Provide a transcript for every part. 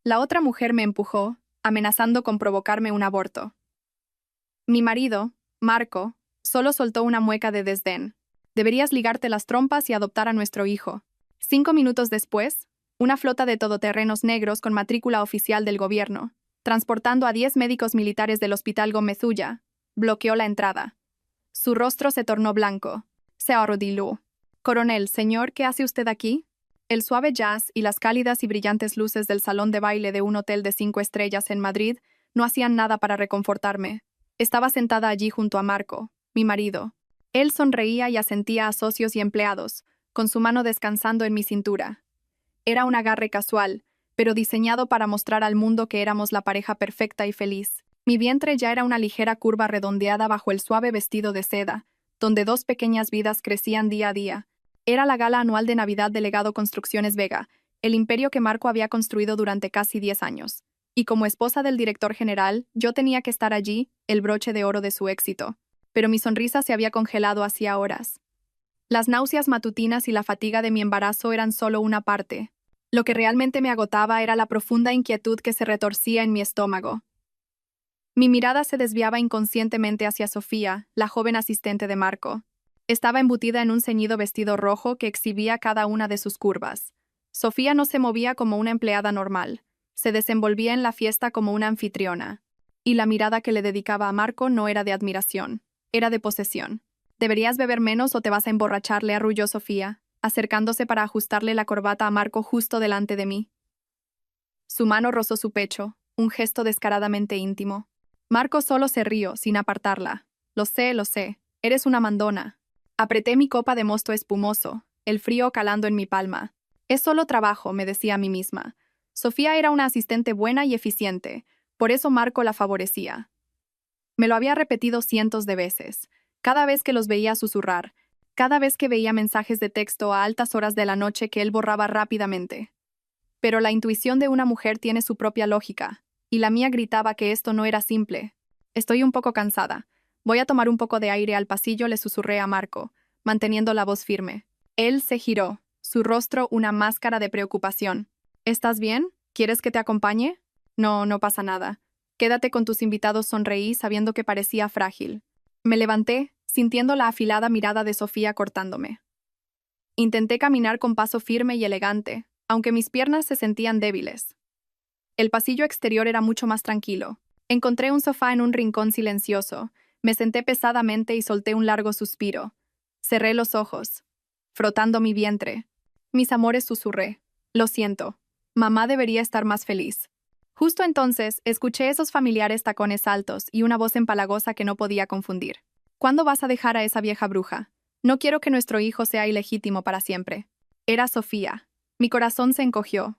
La otra mujer me empujó, amenazando con provocarme un aborto. Mi marido, Marco, solo soltó una mueca de desdén. Deberías ligarte las trompas y adoptar a nuestro hijo. 5 minutos después, una flota de todoterrenos negros con matrícula oficial del gobierno, transportando a 10 médicos militares del Hospital Gomezulla, bloqueó la entrada. Su rostro se tornó blanco. Se arrodilló. «Coronel, señor, ¿qué hace usted aquí?» El suave jazz y las cálidas y brillantes luces del salón de baile de un hotel de 5 estrellas en Madrid no hacían nada para reconfortarme. Estaba sentada allí junto a Marco, mi marido. Él sonreía y asentía a socios y empleados, con su mano descansando en mi cintura. Era un agarre casual, pero diseñado para mostrar al mundo que éramos la pareja perfecta y feliz. Mi vientre ya era una ligera curva redondeada bajo el suave vestido de seda, donde 2 pequeñas vidas crecían día a día. Era la gala anual de Navidad del Legado Construcciones Vega, el imperio que Marco había construido durante casi 10 años. Y como esposa del director general, yo tenía que estar allí, el broche de oro de su éxito. Pero mi sonrisa se había congelado hacía horas. Las náuseas matutinas y la fatiga de mi embarazo eran solo una parte. Lo que realmente me agotaba era la profunda inquietud que se retorcía en mi estómago. Mi mirada se desviaba inconscientemente hacia Sofía, la joven asistente de Marco. Estaba embutida en un ceñido vestido rojo que exhibía cada una de sus curvas. Sofía no se movía como una empleada normal. Se desenvolvía en la fiesta como una anfitriona. Y la mirada que le dedicaba a Marco no era de admiración, era de posesión. «Deberías beber menos o te vas a emborrachar», le arrulló Sofía, acercándose para ajustarle la corbata a Marco justo delante de mí. Su mano rozó su pecho, un gesto descaradamente íntimo. Marco solo se rió, sin apartarla. Lo sé, eres una mandona». Apreté mi copa de mosto espumoso, el frío calando en mi palma. «Es solo trabajo», me decía a mí misma. Sofía era una asistente buena y eficiente, por eso Marco la favorecía. Me lo había repetido cientos de veces, cada vez que los veía susurrar, cada vez que veía mensajes de texto a altas horas de la noche que él borraba rápidamente. Pero la intuición de una mujer tiene su propia lógica, y la mía gritaba que esto no era simple. «Estoy un poco cansada. Voy a tomar un poco de aire al pasillo», le susurré a Marco, manteniendo la voz firme. Él se giró, su rostro una máscara de preocupación. «¿Estás bien? ¿Quieres que te acompañe?» «No, no pasa nada. Quédate con tus invitados», sonreí, sabiendo que parecía frágil. Me levanté, sintiendo la afilada mirada de Sofía cortándome. Intenté caminar con paso firme y elegante, aunque mis piernas se sentían débiles. El pasillo exterior era mucho más tranquilo. Encontré un sofá en un rincón silencioso. Me senté pesadamente y solté un largo suspiro. Cerré los ojos, frotando mi vientre. «Mis amores», susurré. «Lo siento. Mamá debería estar más feliz». Justo entonces, escuché esos familiares tacones altos y una voz empalagosa que no podía confundir. «¿Cuándo vas a dejar a esa vieja bruja? No quiero que nuestro hijo sea ilegítimo para siempre». Era Sofía. Mi corazón se encogió.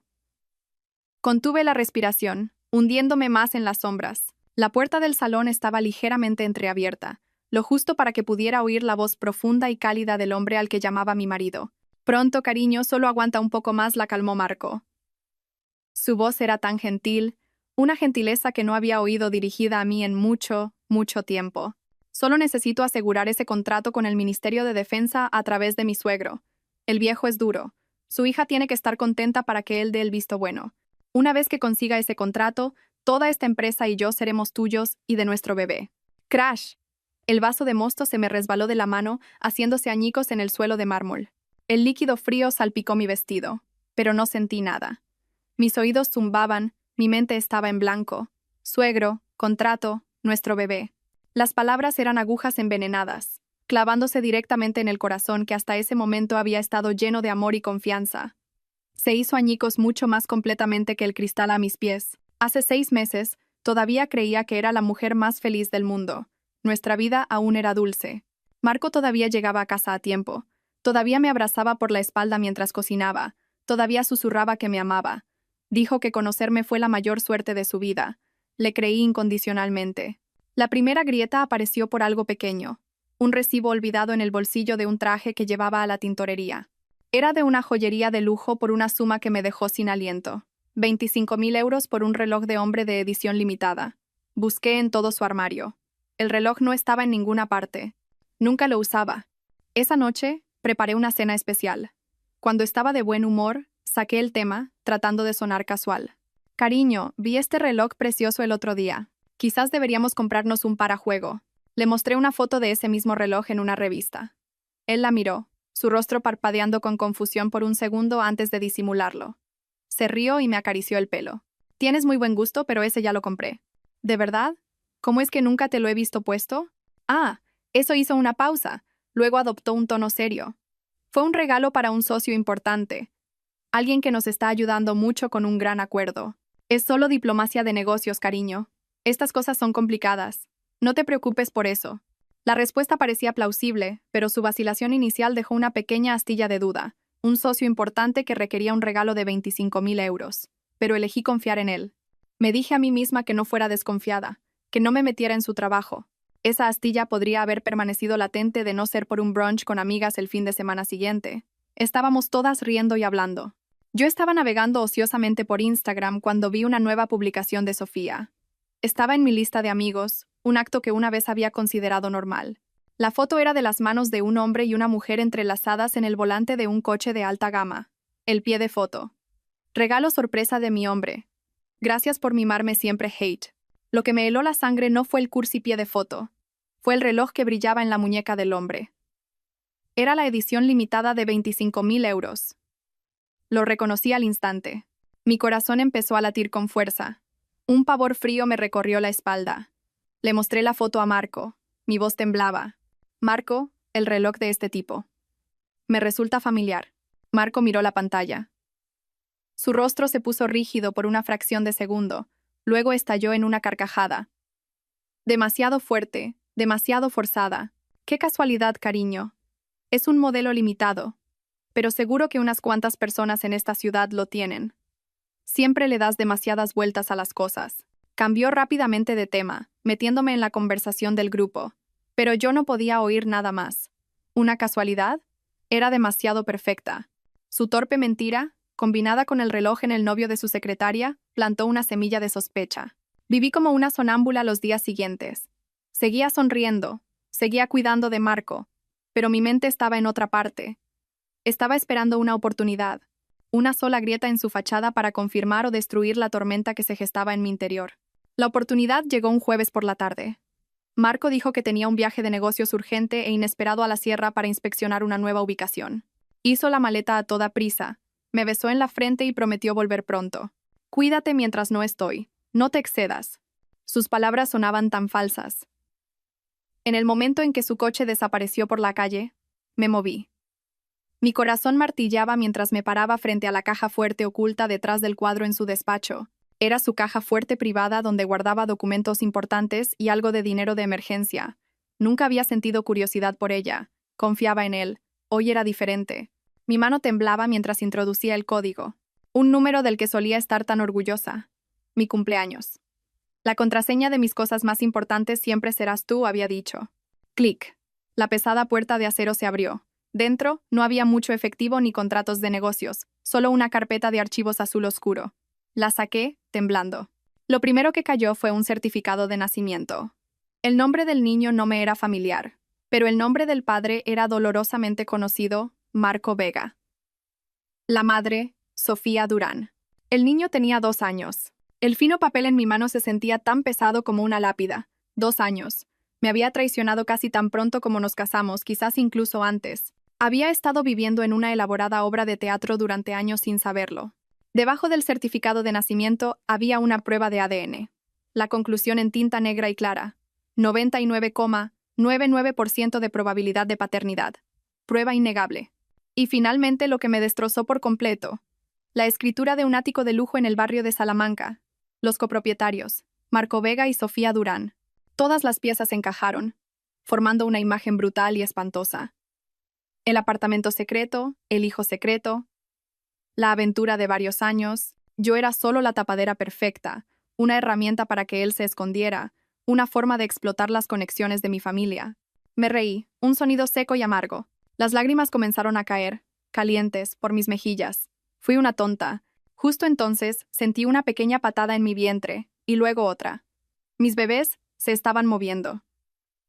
Contuve la respiración, hundiéndome más en las sombras. La puerta del salón estaba ligeramente entreabierta, lo justo para que pudiera oír la voz profunda y cálida del hombre al que llamaba mi marido. «Pronto, cariño, solo aguanta un poco más», la calmó Marco. Su voz era tan gentil, una gentileza que no había oído dirigida a mí en mucho, mucho tiempo. «Solo necesito asegurar ese contrato con el Ministerio de Defensa a través de mi suegro. El viejo es duro. Su hija tiene que estar contenta para que él dé el visto bueno. Una vez que consiga ese contrato, toda esta empresa y yo seremos tuyos y de nuestro bebé». ¡Crash! El vaso de mosto se me resbaló de la mano, haciéndose añicos en el suelo de mármol. El líquido frío salpicó mi vestido, pero no sentí nada. Mis oídos zumbaban, mi mente estaba en blanco. Suegro, contrato, nuestro bebé. Las palabras eran agujas envenenadas, clavándose directamente en el corazón que hasta ese momento había estado lleno de amor y confianza. Se hizo añicos mucho más completamente que el cristal a mis pies. Hace 6 meses, todavía creía que era la mujer más feliz del mundo. Nuestra vida aún era dulce. Marco todavía llegaba a casa a tiempo. Todavía me abrazaba por la espalda mientras cocinaba. Todavía susurraba que me amaba. Dijo que conocerme fue la mayor suerte de su vida. Le creí incondicionalmente. La primera grieta apareció por algo pequeño. Un recibo olvidado en el bolsillo de un traje que llevaba a la tintorería. Era de una joyería de lujo por una suma que me dejó sin aliento. 25.000 euros por un reloj de hombre de edición limitada. Busqué en todo su armario. El reloj no estaba en ninguna parte. Nunca lo usaba. Esa noche, preparé una cena especial. Cuando estaba de buen humor, saqué el tema, tratando de sonar casual. Cariño, vi este reloj precioso el otro día. Quizás deberíamos comprarnos un para juego. Le mostré una foto de ese mismo reloj en una revista. Él la miró, su rostro parpadeando con confusión por un segundo antes de disimularlo. Se rió y me acarició el pelo. Tienes muy buen gusto, pero ese ya lo compré. ¿De verdad? ¿Cómo es que nunca te lo he visto puesto? Ah, eso hizo una pausa. Luego adoptó un tono serio. Fue un regalo para un socio importante. Alguien que nos está ayudando mucho con un gran acuerdo. Es solo diplomacia de negocios, cariño. Estas cosas son complicadas. No te preocupes por eso. La respuesta parecía plausible, pero su vacilación inicial dejó una pequeña astilla de duda. Un socio importante que requería un regalo de 25.000 euros. Pero elegí confiar en él. Me dije a mí misma que no fuera desconfiada, que no me metiera en su trabajo. Esa astilla podría haber permanecido latente de no ser por un brunch con amigas el fin de semana siguiente. Estábamos todas riendo y hablando. Yo estaba navegando ociosamente por Instagram cuando vi una nueva publicación de Sofía. Estaba en mi lista de amigos, un acto que una vez había considerado normal. La foto era de las manos de un hombre y una mujer entrelazadas en el volante de un coche de alta gama. El pie de foto. Regalo sorpresa de mi hombre. Gracias por mimarme siempre, hate. Lo que me heló la sangre no fue el cursi pie de foto. Fue el reloj que brillaba en la muñeca del hombre. Era la edición limitada de 25.000 euros. Lo reconocí al instante. Mi corazón empezó a latir con fuerza. Un pavor frío me recorrió la espalda. Le mostré la foto a Marco. Mi voz temblaba. Marco, el reloj de este tipo. Me resulta familiar. Marco miró la pantalla. Su rostro se puso rígido por una fracción de segundo. Luego estalló en una carcajada. Demasiado fuerte, demasiado forzada. Qué casualidad, cariño. Es un modelo limitado. Pero seguro que unas cuantas personas en esta ciudad lo tienen. Siempre le das demasiadas vueltas a las cosas. Cambió rápidamente de tema, metiéndome en la conversación del grupo. Pero yo no podía oír nada más. ¿Una casualidad? Era demasiado perfecta. Su torpe mentira, combinada con el reloj en el novio de su secretaria, plantó una semilla de sospecha. Viví como una sonámbula los días siguientes. Seguía sonriendo, seguía cuidando de Marco, pero mi mente estaba en otra parte. Estaba esperando una oportunidad, una sola grieta en su fachada para confirmar o destruir la tormenta que se gestaba en mi interior. La oportunidad llegó un jueves por la tarde. Marco dijo que tenía un viaje de negocios urgente e inesperado a la sierra para inspeccionar una nueva ubicación. Hizo la maleta a toda prisa, me besó en la frente y prometió volver pronto. Cuídate mientras no estoy, no te excedas. Sus palabras sonaban tan falsas. En el momento en que su coche desapareció por la calle, me moví. Mi corazón martillaba mientras me paraba frente a la caja fuerte oculta detrás del cuadro en su despacho. Era su caja fuerte privada donde guardaba documentos importantes y algo de dinero de emergencia. Nunca había sentido curiosidad por ella. Confiaba en él. Hoy era diferente. Mi mano temblaba mientras introducía el código. Un número del que solía estar tan orgullosa. Mi cumpleaños. La contraseña de mis cosas más importantes siempre serás tú, había dicho. Clic. La pesada puerta de acero se abrió. Dentro, no había mucho efectivo ni contratos de negocios, solo una carpeta de archivos azul oscuro. La saqué, temblando. Lo primero que cayó fue un certificado de nacimiento. El nombre del niño no me era familiar, pero el nombre del padre era dolorosamente conocido, Marco Vega. La madre, Sofía Durán. El niño tenía 2 años. El fino papel en mi mano se sentía tan pesado como una lápida. 2 años. Me había traicionado casi tan pronto como nos casamos, quizás incluso antes. Había estado viviendo en una elaborada obra de teatro durante años sin saberlo. Debajo del certificado de nacimiento había una prueba de ADN. La conclusión en tinta negra y clara. 99,99% de probabilidad de paternidad. Prueba innegable. Y finalmente lo que me destrozó por completo. La escritura de un ático de lujo en el barrio de Salamanca. Los copropietarios, Marco Vega y Sofía Durán. Todas las piezas encajaron, formando una imagen brutal y espantosa. El apartamento secreto, el hijo secreto, la aventura de varios años. Yo era solo la tapadera perfecta, una herramienta para que él se escondiera, una forma de explotar las conexiones de mi familia. Me reí, un sonido seco y amargo. Las lágrimas comenzaron a caer, calientes, por mis mejillas. Fui una tonta. Justo entonces sentí una pequeña patada en mi vientre, y luego otra. Mis bebés se estaban moviendo.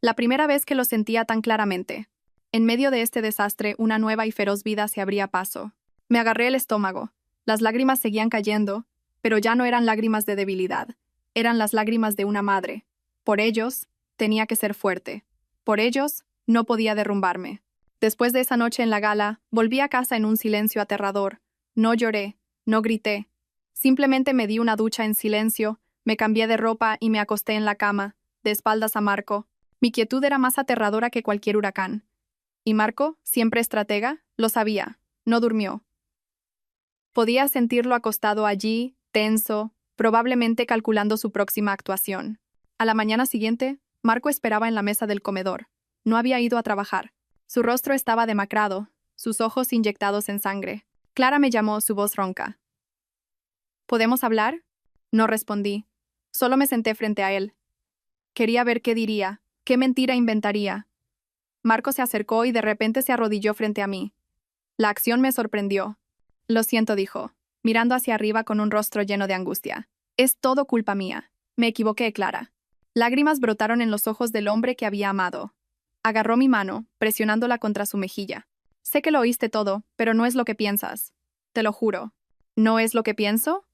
La primera vez que lo sentía tan claramente. En medio de este desastre, una nueva y feroz vida se abría paso. Me agarré el estómago. Las lágrimas seguían cayendo, Pero ya no eran lágrimas de debilidad, eran las lágrimas de una madre. Por ellos, tenía que ser fuerte. Por ellos, no podía derrumbarme. Después de esa noche en la gala, volví a casa en un silencio aterrador. No lloré, no grité. Simplemente me di una ducha en silencio, me cambié de ropa y me acosté en la cama, de espaldas a Marco. Mi quietud era más aterradora que cualquier huracán. Y Marco, siempre estratega, lo sabía. No durmió. Podía sentirlo acostado allí, tenso, probablemente calculando su próxima actuación. A la mañana siguiente, Marco esperaba en la mesa del comedor. No había ido a trabajar. Su rostro estaba demacrado, sus ojos inyectados en sangre. Clara me llamó, su voz ronca. ¿Podemos hablar? No respondí. Solo me senté frente a él. Quería ver qué diría, qué mentira inventaría. Marco se acercó y de repente se arrodilló frente a mí. La acción me sorprendió. Lo siento, dijo, mirando hacia arriba con un rostro lleno de angustia. Es todo culpa mía. Me equivoqué, Clara. Lágrimas brotaron en los ojos del hombre que había amado. Agarró mi mano, presionándola contra su mejilla. Sé que lo oíste todo, pero no es lo que piensas. Te lo juro. ¿No es lo que pienso?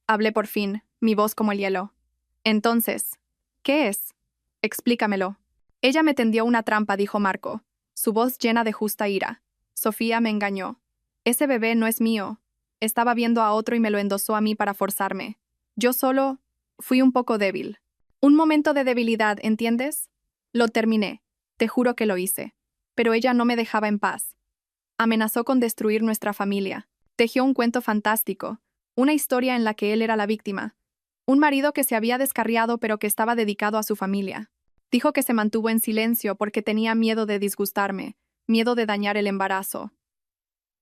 Hablé por fin, mi voz como el hielo. Entonces, ¿qué es? Explícamelo. Ella me tendió una trampa, dijo Marco, su voz llena de justa ira. Sofía me engañó. Ese bebé no es mío. Estaba viendo a otro y me lo endosó a mí para forzarme. Yo solo fui un poco débil. Un momento de debilidad, ¿entiendes? Lo terminé. Te juro que lo hice. Pero ella no me dejaba en paz. Amenazó con destruir nuestra familia. Tejió un cuento fantástico, una historia en la que él era la víctima. Un marido que se había descarriado pero que estaba dedicado a su familia. Dijo que se mantuvo en silencio porque tenía miedo de disgustarme, miedo de dañar el embarazo.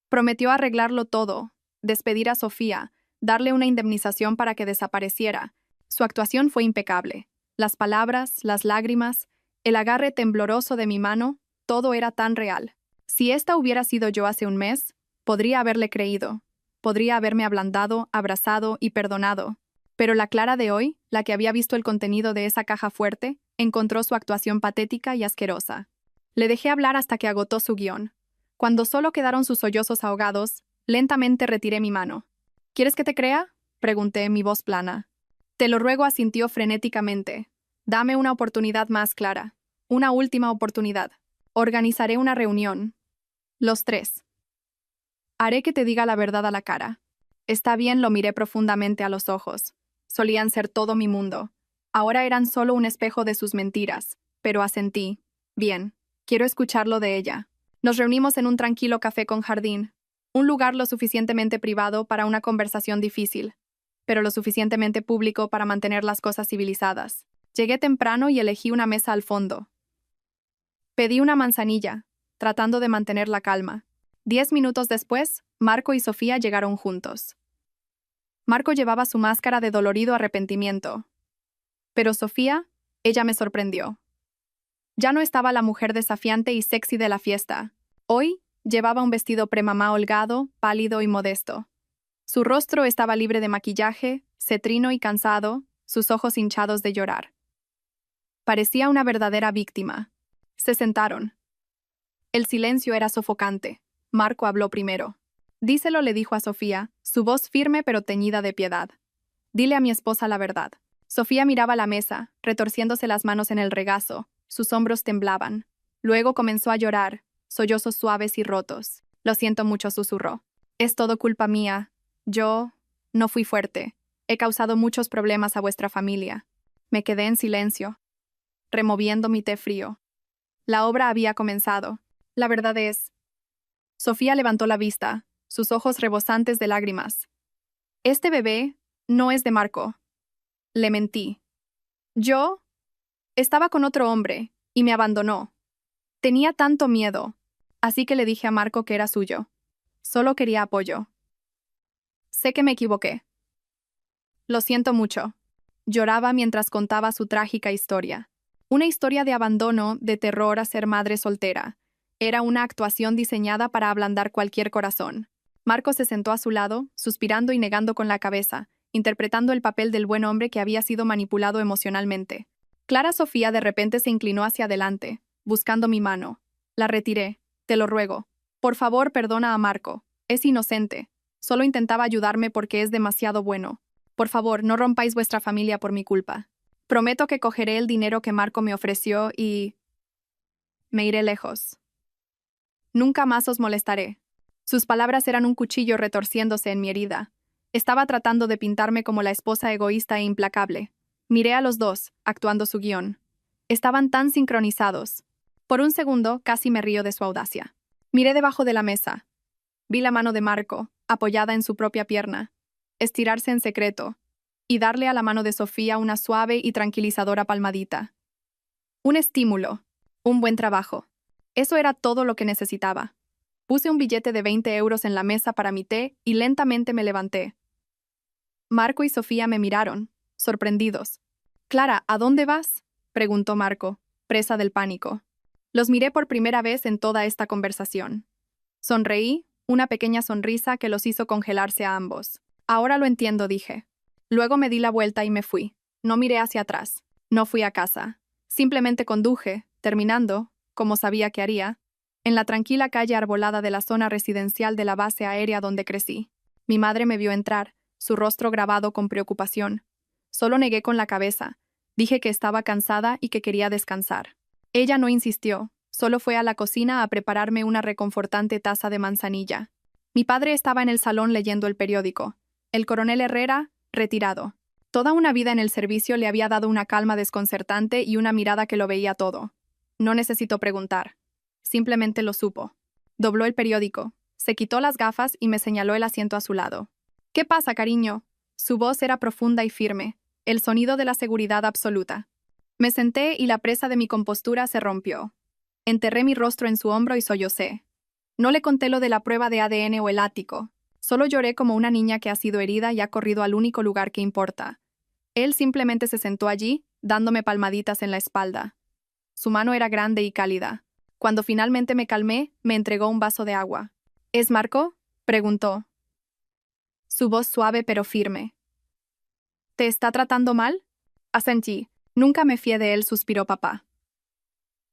Prometió arreglarlo todo, despedir a Sofía, darle una indemnización para que desapareciera. Su actuación fue impecable. Las palabras, las lágrimas, el agarre tembloroso de mi mano, todo era tan real. Si esta hubiera sido yo hace un mes, podría haberle creído. Podría haberme ablandado, abrazado y perdonado. Pero la Clara de hoy, la que había visto el contenido de esa caja fuerte, encontró su actuación patética y asquerosa. Le dejé hablar hasta que agotó su guión. Cuando solo quedaron sus sollozos ahogados, lentamente retiré mi mano. ¿Quieres que te crea? Pregunté, mi voz plana. Te lo ruego, asintió frenéticamente. Dame una oportunidad más, Clara. Una última oportunidad. Organizaré una reunión. Los tres. Haré que te diga la verdad a la cara. Está bien, lo miré profundamente a los ojos. Solían ser todo mi mundo. Ahora eran solo un espejo de sus mentiras, pero asentí. Bien, quiero escucharlo de ella. Nos reunimos en un tranquilo café con jardín, un lugar lo suficientemente privado para una conversación difícil, pero lo suficientemente público para mantener las cosas civilizadas. Llegué temprano y elegí una mesa al fondo. Pedí una manzanilla, tratando de mantener la calma. 10 minutos después, Marco y Sofía llegaron juntos. Marco llevaba su máscara de dolorido arrepentimiento. Pero Sofía, ella me sorprendió. Ya no estaba la mujer desafiante y sexy de la fiesta. Hoy, llevaba un vestido premamá holgado, pálido y modesto. Su rostro estaba libre de maquillaje, cetrino y cansado, sus ojos hinchados de llorar. Parecía una verdadera víctima. Se sentaron. El silencio era sofocante. Marco habló primero. Díselo, le dijo a Sofía, su voz firme pero teñida de piedad. Dile a mi esposa la verdad. Sofía miraba la mesa, retorciéndose las manos en el regazo. Sus hombros temblaban. Luego comenzó a llorar, sollozos suaves y rotos. Lo siento mucho, susurró. Es todo culpa mía. Yo no fui fuerte. He causado muchos problemas a vuestra familia. Me quedé en silencio, removiendo mi té frío. La obra había comenzado. La verdad es... Sofía levantó la vista, sus ojos rebosantes de lágrimas. Este bebé no es de Marco. Le mentí. Yo estaba con otro hombre y me abandonó. Tenía tanto miedo, así que le dije a Marco que era suyo. Solo quería apoyo. Sé que me equivoqué. Lo siento mucho. Lloraba mientras contaba su trágica historia. Una historia de abandono, de terror a ser madre soltera. Era una actuación diseñada para ablandar cualquier corazón. Marco se sentó a su lado, suspirando y negando con la cabeza, interpretando el papel del buen hombre que había sido manipulado emocionalmente. Clara Sofía de repente se inclinó hacia adelante, buscando mi mano. La retiré. Te lo ruego. Por favor, perdona a Marco. Es inocente. Solo intentaba ayudarme porque es demasiado bueno. Por favor, no rompáis vuestra familia por mi culpa. Prometo que cogeré el dinero que Marco me ofreció y... me iré lejos. Nunca más os molestaré. Sus palabras eran un cuchillo retorciéndose en mi herida. Estaba tratando de pintarme como la esposa egoísta e implacable. Miré a los dos, actuando su guión. Estaban tan sincronizados. Por un segundo, casi me río de su audacia. Miré debajo de la mesa. Vi la mano de Marco, apoyada en su propia pierna, estirarse en secreto, y darle a la mano de Sofía una suave y tranquilizadora palmadita. Un estímulo. Un buen trabajo. Eso era todo lo que necesitaba. Puse un billete de 20 euros en la mesa para mi té y lentamente me levanté. Marco y Sofía me miraron, sorprendidos. «Clara, ¿a dónde vas?», preguntó Marco, presa del pánico. Los miré por primera vez en toda esta conversación. Sonreí, una pequeña sonrisa que los hizo congelarse a ambos. «Ahora lo entiendo», dije. Luego me di la vuelta y me fui. No miré hacia atrás. No fui a casa. Simplemente conduje, terminando, como sabía que haría, en la tranquila calle arbolada de la zona residencial de la base aérea donde crecí. Mi madre me vio entrar, su rostro grabado con preocupación. Solo negué con la cabeza. Dije que estaba cansada y que quería descansar. Ella no insistió, solo fue a la cocina a prepararme una reconfortante taza de manzanilla. Mi padre estaba en el salón leyendo el periódico. El coronel Herrera, retirado. Toda una vida en el servicio le había dado una calma desconcertante y una mirada que lo veía todo. No necesitó preguntar. Simplemente lo supo. Dobló el periódico, se quitó las gafas y me señaló el asiento a su lado. «¿Qué pasa, cariño?». Su voz era profunda y firme, el sonido de la seguridad absoluta. Me senté y la presa de mi compostura se rompió. Enterré mi rostro en su hombro y sollocé. No le conté lo de la prueba de ADN o el ático. Solo lloré como una niña que ha sido herida y ha corrido al único lugar que importa. Él simplemente se sentó allí, dándome palmaditas en la espalda. Su mano era grande y cálida. Cuando finalmente me calmé, me entregó un vaso de agua. «¿Es Marco?», preguntó. Su voz suave pero firme. «¿Te está tratando mal?». Asentí. «Nunca me fié de él», suspiró papá.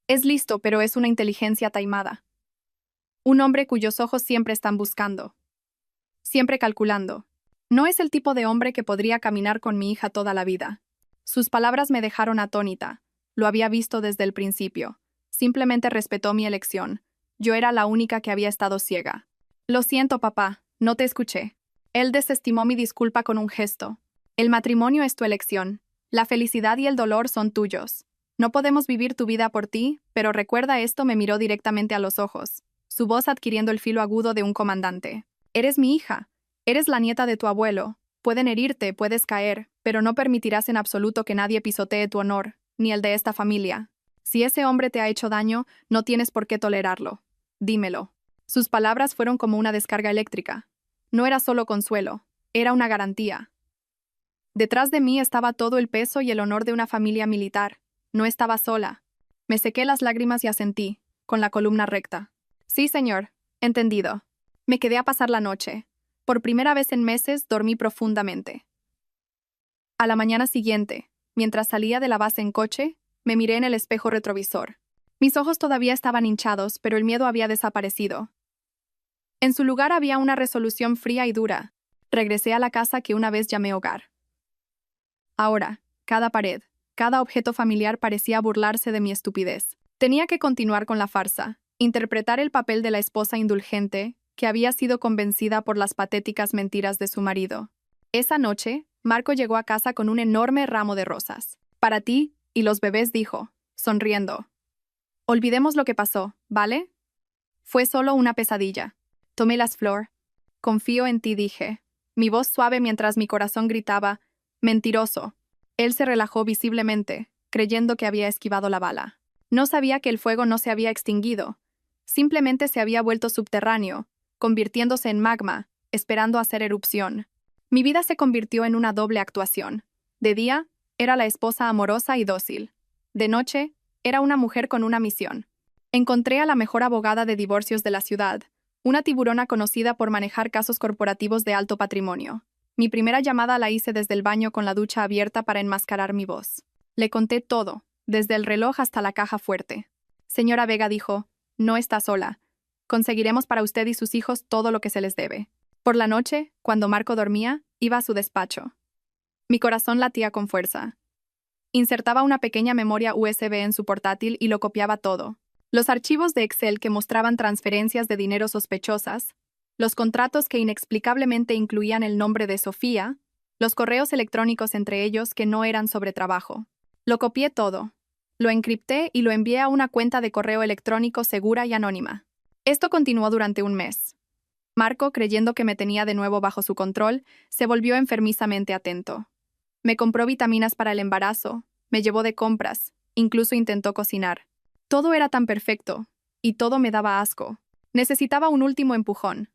«Es listo, pero es una inteligencia taimada. Un hombre cuyos ojos siempre están buscando. Siempre calculando. No es el tipo de hombre que podría caminar con mi hija toda la vida». Sus palabras me dejaron atónita. Lo había visto desde el principio. Simplemente respetó mi elección. Yo era la única que había estado ciega. «Lo siento, papá, no te escuché». Él desestimó mi disculpa con un gesto. «El matrimonio es tu elección. La felicidad y el dolor son tuyos. No podemos vivir tu vida por ti, pero recuerda esto», me miró directamente a los ojos, su voz adquiriendo el filo agudo de un comandante. «Eres mi hija. Eres la nieta de tu abuelo. Pueden herirte, puedes caer, pero no permitirás en absoluto que nadie pisotee tu honor, ni el de esta familia. Si ese hombre te ha hecho daño, no tienes por qué tolerarlo. Dímelo». Sus palabras fueron como una descarga eléctrica. No era solo consuelo, era una garantía. Detrás de mí estaba todo el peso y el honor de una familia militar. No estaba sola. Me sequé las lágrimas y asentí, con la columna recta. «Sí, señor. Entendido». Me quedé a pasar la noche. Por primera vez en meses dormí profundamente. A la mañana siguiente, mientras salía de la base en coche, me miré en el espejo retrovisor. Mis ojos todavía estaban hinchados, pero el miedo había desaparecido. En su lugar había una resolución fría y dura. Regresé a la casa que una vez llamé hogar. Ahora, cada pared, cada objeto familiar parecía burlarse de mi estupidez. Tenía que continuar con la farsa, interpretar el papel de la esposa indulgente, que había sido convencida por las patéticas mentiras de su marido. Esa noche, Marco llegó a casa con un enorme ramo de rosas. «Para ti y los bebés», dijo, sonriendo. «Olvidemos lo que pasó, ¿vale? Fue solo una pesadilla». Tomé las flores. «Confío en ti», dije. Mi voz suave mientras mi corazón gritaba, «Mentiroso». Él se relajó visiblemente, creyendo que había esquivado la bala. No sabía que el fuego no se había extinguido. Simplemente se había vuelto subterráneo, convirtiéndose en magma, esperando hacer erupción. Mi vida se convirtió en una doble actuación. De día, era la esposa amorosa y dócil. De noche, era una mujer con una misión. Encontré a la mejor abogada de divorcios de la ciudad, una tiburona conocida por manejar casos corporativos de alto patrimonio. Mi primera llamada la hice desde el baño con la ducha abierta para enmascarar mi voz. Le conté todo, desde el reloj hasta la caja fuerte. «Señora Vega», dijo, «no está sola. Conseguiremos para usted y sus hijos todo lo que se les debe». Por la noche, cuando Marco dormía, iba a su despacho. Mi corazón latía con fuerza. Insertaba una pequeña memoria USB en su portátil y lo copiaba todo. Los archivos de Excel que mostraban transferencias de dinero sospechosas, los contratos que inexplicablemente incluían el nombre de Sofía, los correos electrónicos entre ellos que no eran sobre trabajo. Lo copié todo. Lo encripté y lo envié a una cuenta de correo electrónico segura y anónima. Esto continuó durante un mes. Marco, creyendo que me tenía de nuevo bajo su control, se volvió enfermizamente atento. Me compró vitaminas para el embarazo, me llevó de compras, incluso intentó cocinar. Todo era tan perfecto, y todo me daba asco. Necesitaba un último empujón.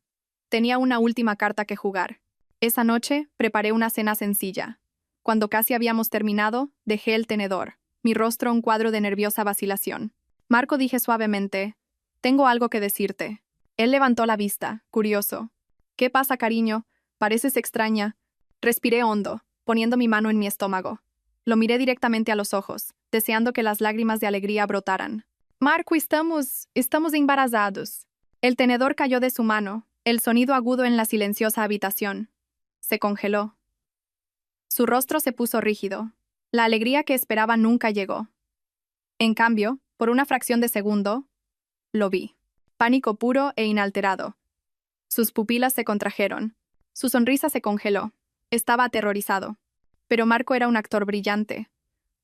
Tenía una última carta que jugar. Esa noche preparé una cena sencilla. Cuando casi habíamos terminado, dejé el tenedor, mi rostro un cuadro de nerviosa vacilación. Marco, dije suavemente, tengo algo que decirte. Él levantó la vista, curioso. ¿Qué pasa, cariño? Pareces extraña. Respiré hondo, poniendo mi mano en mi estómago. Lo miré directamente a los ojos, deseando que las lágrimas de alegría brotaran. Marco, estamos embarazados. El tenedor cayó de su mano, el sonido agudo en la silenciosa habitación. Se congeló. Su rostro se puso rígido. La alegría que esperaba nunca llegó. En cambio, por una fracción de segundo, lo vi. Pánico puro e inalterado. Sus pupilas se contrajeron. Su sonrisa se congeló. Estaba aterrorizado. Pero Marco era un actor brillante.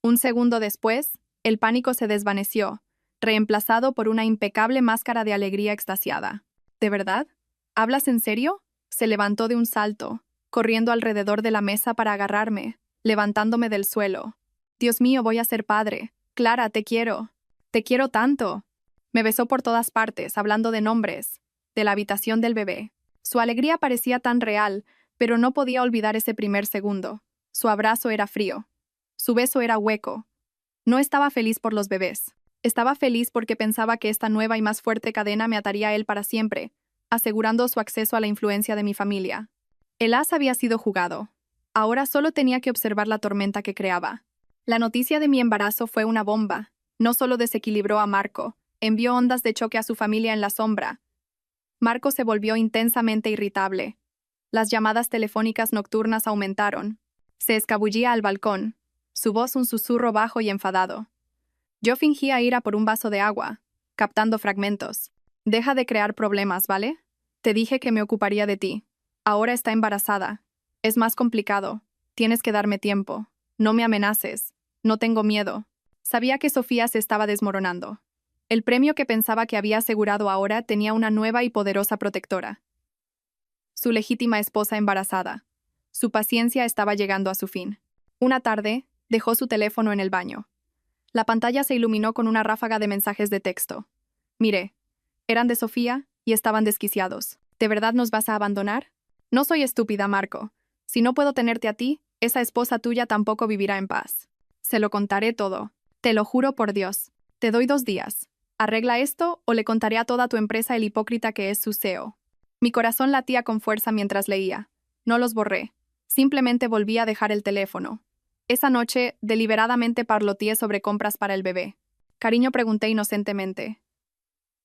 Un segundo después, el pánico se desvaneció, reemplazado por una impecable máscara de alegría extasiada. ¿De verdad? ¿Hablas en serio? Se levantó de un salto, corriendo alrededor de la mesa para agarrarme, levantándome del suelo. Dios mío, voy a ser padre. Clara, te quiero. Te quiero tanto. Me besó por todas partes, hablando de nombres, de la habitación del bebé. Su alegría parecía tan real, pero no podía olvidar ese primer segundo. Su abrazo era frío. Su beso era hueco. No estaba feliz por los bebés. Estaba feliz porque pensaba que esta nueva y más fuerte cadena me ataría a él para siempre, asegurando su acceso a la influencia de mi familia. El as había sido jugado. Ahora solo tenía que observar la tormenta que creaba. La noticia de mi embarazo fue una bomba. No solo desequilibró a Marco, envió ondas de choque a su familia en la sombra. Marco se volvió intensamente irritable. Las llamadas telefónicas nocturnas aumentaron. Se escabullía al balcón, su voz un susurro bajo y enfadado. Yo fingía ir a por un vaso de agua, captando fragmentos. Deja de crear problemas, ¿vale? Te dije que me ocuparía de ti. Ahora está embarazada. Es más complicado. Tienes que darme tiempo. No me amenaces. No tengo miedo. Sabía que Sofía se estaba desmoronando. El premio que pensaba que había asegurado ahora tenía una nueva y poderosa protectora. Su legítima esposa embarazada. Su paciencia estaba llegando a su fin. Una tarde, dejó su teléfono en el baño. La pantalla se iluminó con una ráfaga de mensajes de texto. Miré. Eran de Sofía y estaban desquiciados. ¿De verdad nos vas a abandonar? No soy estúpida, Marco. Si no puedo tenerte a ti, esa esposa tuya tampoco vivirá en paz. Se lo contaré todo. Te lo juro por Dios. Te doy 2 días. Arregla esto o le contaré a toda tu empresa el hipócrita que es su CEO. Mi corazón latía con fuerza mientras leía. No los borré. Simplemente volví a dejar el teléfono. Esa noche, deliberadamente parloteé sobre compras para el bebé. Cariño, pregunté inocentemente.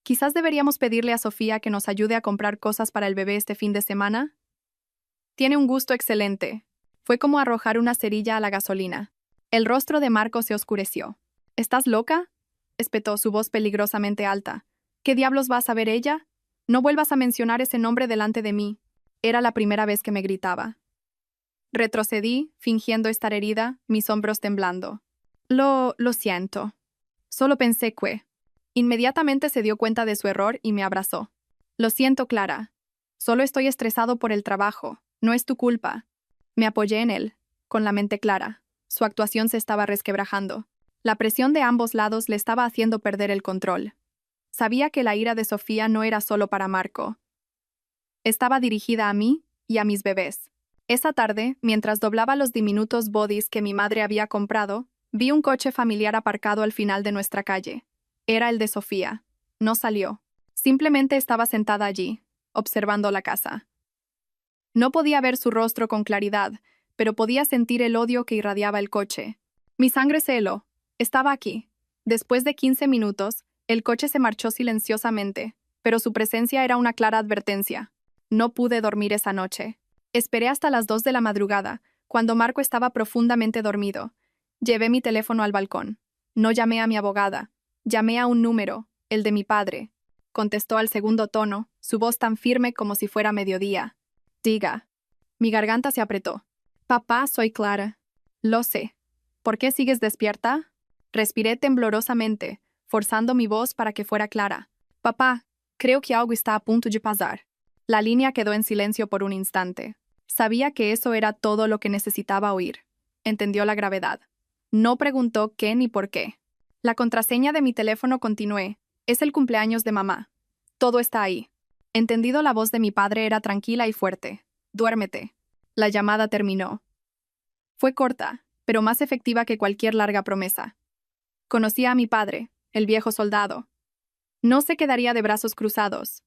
¿Quizás deberíamos pedirle a Sofía que nos ayude a comprar cosas para el bebé este fin de semana? Tiene un gusto excelente. Fue como arrojar una cerilla a la gasolina. El rostro de Marco se oscureció. ¿Estás loca?, espetó, su voz peligrosamente alta. ¿Qué diablos va a saber ella? No vuelvas a mencionar ese nombre delante de mí. Era la primera vez que me gritaba. Retrocedí, fingiendo estar herida, mis hombros temblando. Lo siento. Solo pensé que... Inmediatamente se dio cuenta de su error y me abrazó. Lo siento, Clara. Solo estoy estresado por el trabajo. No es tu culpa. Me apoyé en él, con la mente clara. Su actuación se estaba resquebrajando. La presión de ambos lados le estaba haciendo perder el control. Sabía que la ira de Sofía no era solo para Marco. Estaba dirigida a mí y a mis bebés. Esa tarde, mientras doblaba los diminutos bodys que mi madre había comprado, vi un coche familiar aparcado al final de nuestra calle. Era el de Sofía. No salió. Simplemente estaba sentada allí, observando la casa. No podía ver su rostro con claridad, pero podía sentir el odio que irradiaba el coche. Mi sangre se heló. Estaba aquí. Después de 15 minutos, el coche se marchó silenciosamente, pero su presencia era una clara advertencia. No pude dormir esa noche. Esperé hasta las 2 de la madrugada, Cuando Marco estaba profundamente dormido, llevé mi teléfono al balcón. No llamé a mi abogada. Llamé a un número, el de mi padre. Contestó al segundo tono, su voz tan firme como si fuera mediodía. Diga. Mi garganta se apretó. Papá, soy Clara. Lo sé. ¿Por qué sigues despierta? Respiré temblorosamente, forzando mi voz para que fuera clara. Papá, creo que algo está a punto de pasar. La línea quedó en silencio por un instante. Sabía que eso era todo lo que necesitaba oír. Entendió la gravedad. No preguntó qué ni por qué. La contraseña de mi teléfono continué. Es el cumpleaños de mamá. Todo está ahí. Entendido, la voz de mi padre era tranquila y fuerte. Duérmete. La llamada terminó. Fue corta, pero más efectiva que cualquier larga promesa. Conocía a mi padre, el viejo soldado. No se quedaría de brazos cruzados.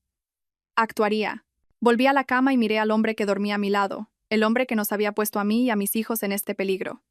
Actuaría. Volví a la cama y miré al hombre que dormía a mi lado, el hombre que nos había puesto a mí y a mis hijos en este peligro.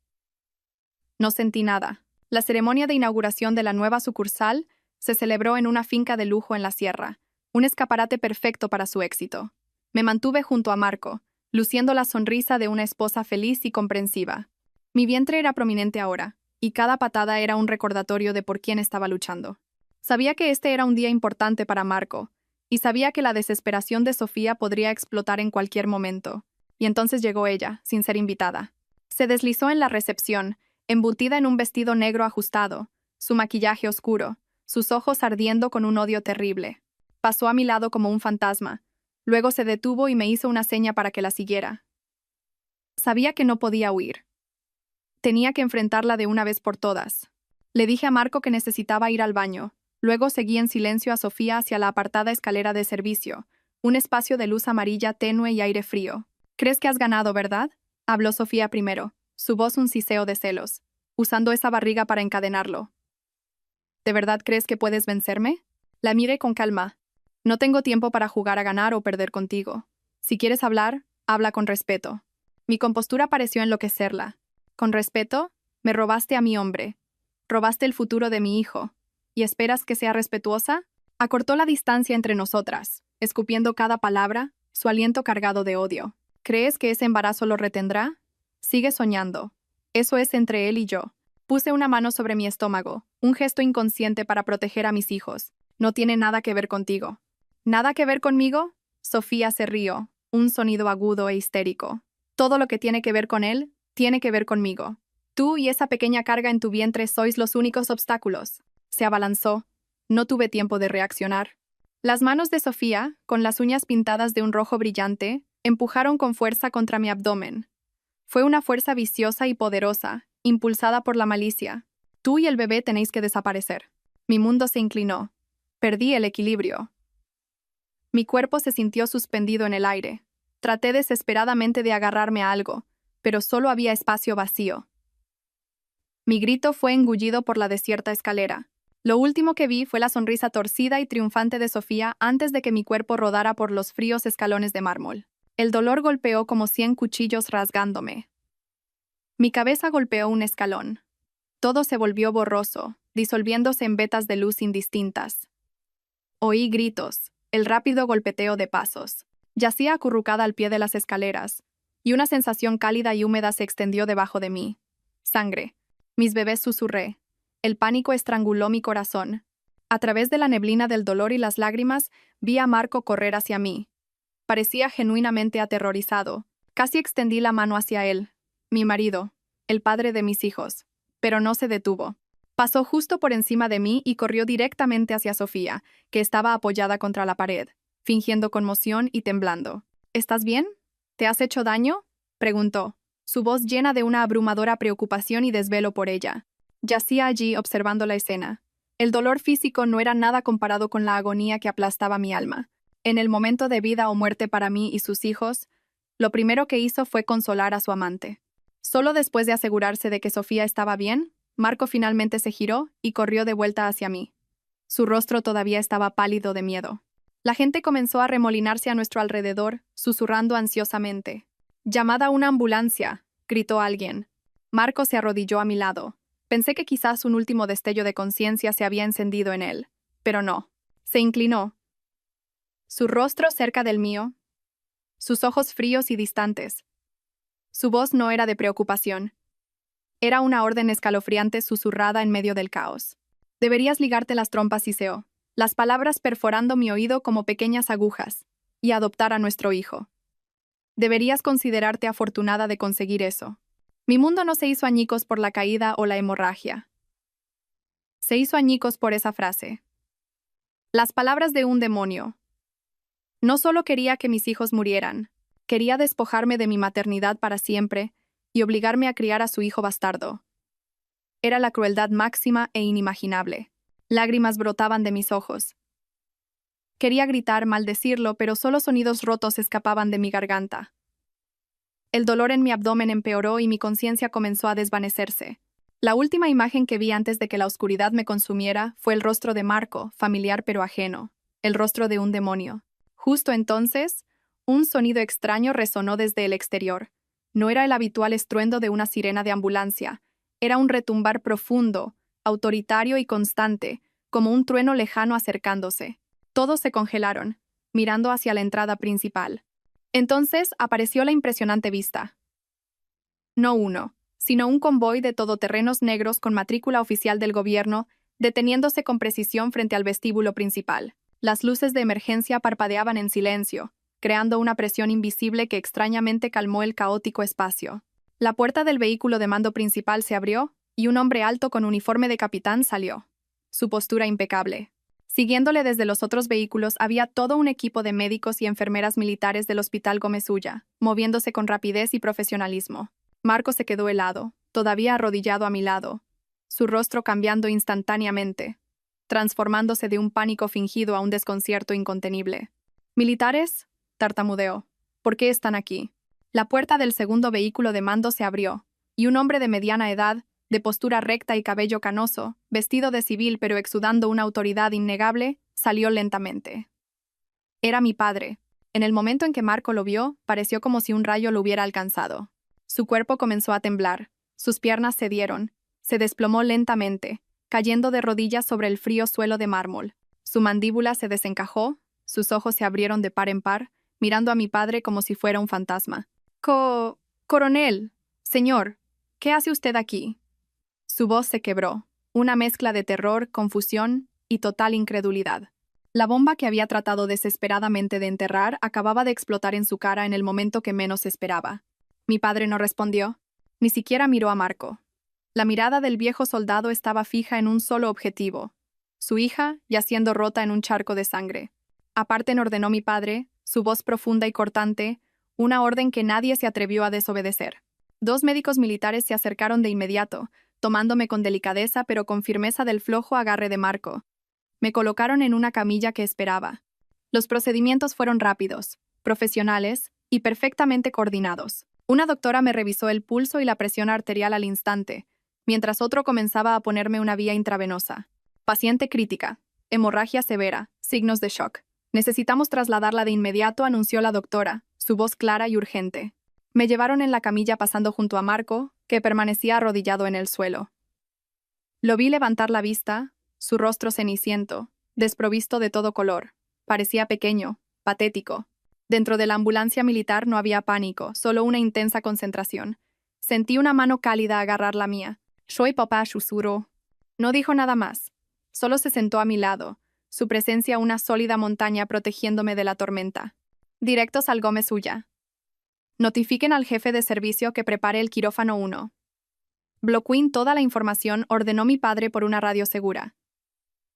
No sentí nada. La ceremonia de inauguración de la nueva sucursal se celebró en una finca de lujo en la sierra, un escaparate perfecto para su éxito. Me mantuve junto a Marco, luciendo la sonrisa de una esposa feliz y comprensiva. Mi vientre era prominente ahora, y cada patada era un recordatorio de por quién estaba luchando. Sabía que este era un día importante para Marco, y sabía que la desesperación de Sofía podría explotar en cualquier momento. Y entonces llegó ella, sin ser invitada. Se deslizó en la recepción, embutida en un vestido negro ajustado, su maquillaje oscuro, sus ojos ardiendo con un odio terrible. Pasó a mi lado como un fantasma. Luego se detuvo y me hizo una seña para que la siguiera. Sabía que no podía huir. Tenía que enfrentarla de una vez por todas. Le dije a Marco que necesitaba ir al baño. Luego seguí en silencio a Sofía hacia la apartada escalera de servicio, un espacio de luz amarilla tenue y aire frío. «¿Crees que has ganado, verdad?», habló Sofía primero, su voz un siseo de celos, usando esa barriga para encadenarlo. «¿De verdad crees que puedes vencerme?». La miré con calma. «No tengo tiempo para jugar a ganar o perder contigo. Si quieres hablar, habla con respeto». Mi compostura pareció enloquecerla. «¿Con respeto? Me robaste a mi hombre. Robaste el futuro de mi hijo. ¿Y esperas que sea respetuosa?». Acortó la distancia entre nosotras, escupiendo cada palabra, su aliento cargado de odio. «¿Crees que ese embarazo lo retendrá? Sigue soñando. Eso es entre él y yo». Puse una mano sobre mi estómago, un gesto inconsciente para proteger a mis hijos. «No tiene nada que ver contigo». «¿Nada que ver conmigo?». Sofía se rió, un sonido agudo e histérico. «Todo lo que tiene que ver con él, tiene que ver conmigo. Tú y esa pequeña carga en tu vientre sois los únicos obstáculos». Se abalanzó. No tuve tiempo de reaccionar. Las manos de Sofía, con las uñas pintadas de un rojo brillante, empujaron con fuerza contra mi abdomen. Fue una fuerza viciosa y poderosa, impulsada por la malicia. «Tú y el bebé tenéis que desaparecer». Mi mundo se inclinó. Perdí el equilibrio. Mi cuerpo se sintió suspendido en el aire. Traté desesperadamente de agarrarme a algo, pero solo había espacio vacío. Mi grito fue engullido por la desierta escalera. Lo último que vi fue la sonrisa torcida y triunfante de Sofía antes de que mi cuerpo rodara por los fríos escalones de mármol. El dolor golpeó como 100 cuchillos rasgándome. Mi cabeza golpeó un escalón. Todo se volvió borroso, disolviéndose en vetas de luz indistintas. Oí gritos, el rápido golpeteo de pasos. Yacía acurrucada al pie de las escaleras, y una sensación cálida y húmeda se extendió debajo de mí. «Sangre». Mis bebés, susurré. El pánico estranguló mi corazón. A través de la neblina del dolor y las lágrimas, vi a Marco correr hacia mí. Parecía genuinamente aterrorizado. Casi extendí la mano hacia él. Mi marido, el padre de mis hijos. Pero no se detuvo. Pasó justo por encima de mí y corrió directamente hacia Sofía, que estaba apoyada contra la pared, fingiendo conmoción y temblando. «¿Estás bien? ¿Te has hecho daño?», preguntó, su voz llena de una abrumadora preocupación y desvelo por ella. Yacía allí observando la escena. El dolor físico no era nada comparado con la agonía que aplastaba mi alma. En el momento de vida o muerte para mí y sus hijos, lo primero que hizo fue consolar a su amante. Solo después de asegurarse de que Sofía estaba bien, Marco finalmente se giró y corrió de vuelta hacia mí. Su rostro todavía estaba pálido de miedo. La gente comenzó a remolinarse a nuestro alrededor, susurrando ansiosamente. «Llamad a una ambulancia», gritó alguien. Marco se arrodilló a mi lado. Pensé que quizás un último destello de conciencia se había encendido en él, pero no. Se inclinó. Su rostro cerca del mío, sus ojos fríos y distantes, Su voz no era de preocupación. Era una orden escalofriante susurrada en medio del caos. Deberías ligarte las trompas, Iseo. Las palabras perforando mi oído como pequeñas agujas, y adoptar a nuestro hijo. Deberías considerarte afortunada de conseguir eso. Mi mundo no se hizo añicos por la caída o la hemorragia. Se hizo añicos por esa frase. Las palabras de un demonio. No solo quería que mis hijos murieran, quería despojarme de mi maternidad para siempre y obligarme a criar a su hijo bastardo. Era la crueldad máxima e inimaginable. Lágrimas brotaban de mis ojos. Quería gritar, maldecirlo, pero solo sonidos rotos escapaban de mi garganta. El dolor en mi abdomen empeoró y mi conciencia comenzó a desvanecerse. La última imagen que vi antes de que la oscuridad me consumiera fue el rostro de Marco, familiar pero ajeno, el rostro de un demonio. Justo entonces, un sonido extraño resonó desde el exterior. No era el habitual estruendo de una sirena de ambulancia, era un retumbar profundo, autoritario y constante, como un trueno lejano acercándose. Todos se congelaron, mirando hacia la entrada principal. Entonces apareció la impresionante vista. No uno, sino un convoy de todoterrenos negros con matrícula oficial del gobierno, deteniéndose con precisión frente al vestíbulo principal. Las luces de emergencia parpadeaban en silencio, creando una presión invisible que extrañamente calmó el caótico espacio. La puerta del vehículo de mando principal se abrió, y un hombre alto con uniforme de capitán salió. Su postura impecable. Siguiéndole desde los otros vehículos había todo un equipo de médicos y enfermeras militares del Hospital Gómez Ulla, moviéndose con rapidez y profesionalismo. Marco se quedó helado, todavía arrodillado a mi lado, su rostro cambiando instantáneamente, transformándose de un pánico fingido a un desconcierto incontenible. «¿Militares?», tartamudeó. «¿Por qué están aquí?». La puerta del segundo vehículo de mando se abrió, y un hombre de mediana edad, de postura recta y cabello canoso, vestido de civil pero exudando una autoridad innegable, salió lentamente. Era mi padre. En el momento en que Marco lo vio, pareció como si un rayo lo hubiera alcanzado. Su cuerpo comenzó a temblar, sus piernas cedieron, se desplomó lentamente, cayendo de rodillas sobre el frío suelo de mármol. Su mandíbula se desencajó, sus ojos se abrieron de par en par, mirando a mi padre como si fuera un fantasma. Coronel, señor, ¿qué hace usted aquí?». Su voz se quebró, una mezcla de terror, confusión y total incredulidad. La bomba que había tratado desesperadamente de enterrar acababa de explotar en su cara en el momento que menos esperaba. Mi padre no respondió, ni siquiera miró a Marco. La mirada del viejo soldado estaba fija en un solo objetivo, su hija yaciendo rota en un charco de sangre. Aparte ordenó mi padre, su voz profunda y cortante, una orden que nadie se atrevió a desobedecer. 2 médicos militares se acercaron de inmediato, tomándome con delicadeza pero con firmeza del flojo agarre de Marco. Me colocaron en una camilla que esperaba. Los procedimientos fueron rápidos, profesionales y perfectamente coordinados. Una doctora me revisó el pulso y la presión arterial al instante, mientras otro comenzaba a ponerme una vía intravenosa. Paciente crítica, hemorragia severa, signos de shock. «Necesitamos trasladarla de inmediato», anunció la doctora, su voz clara y urgente. Me llevaron en la camilla pasando junto a Marco, que permanecía arrodillado en el suelo. Lo vi levantar la vista, su rostro ceniciento, desprovisto de todo color. Parecía pequeño, patético. Dentro de la ambulancia militar no había pánico, solo una intensa concentración. Sentí una mano cálida agarrar la mía. «Soy papá», susurró. No dijo nada más. Solo se sentó a mi lado, su presencia una sólida montaña protegiéndome de la tormenta. «Directos al Gómez Ulla. Notifiquen al jefe de servicio que prepare el quirófano 1. Bloqueen toda la información», ordenó mi padre por una radio segura.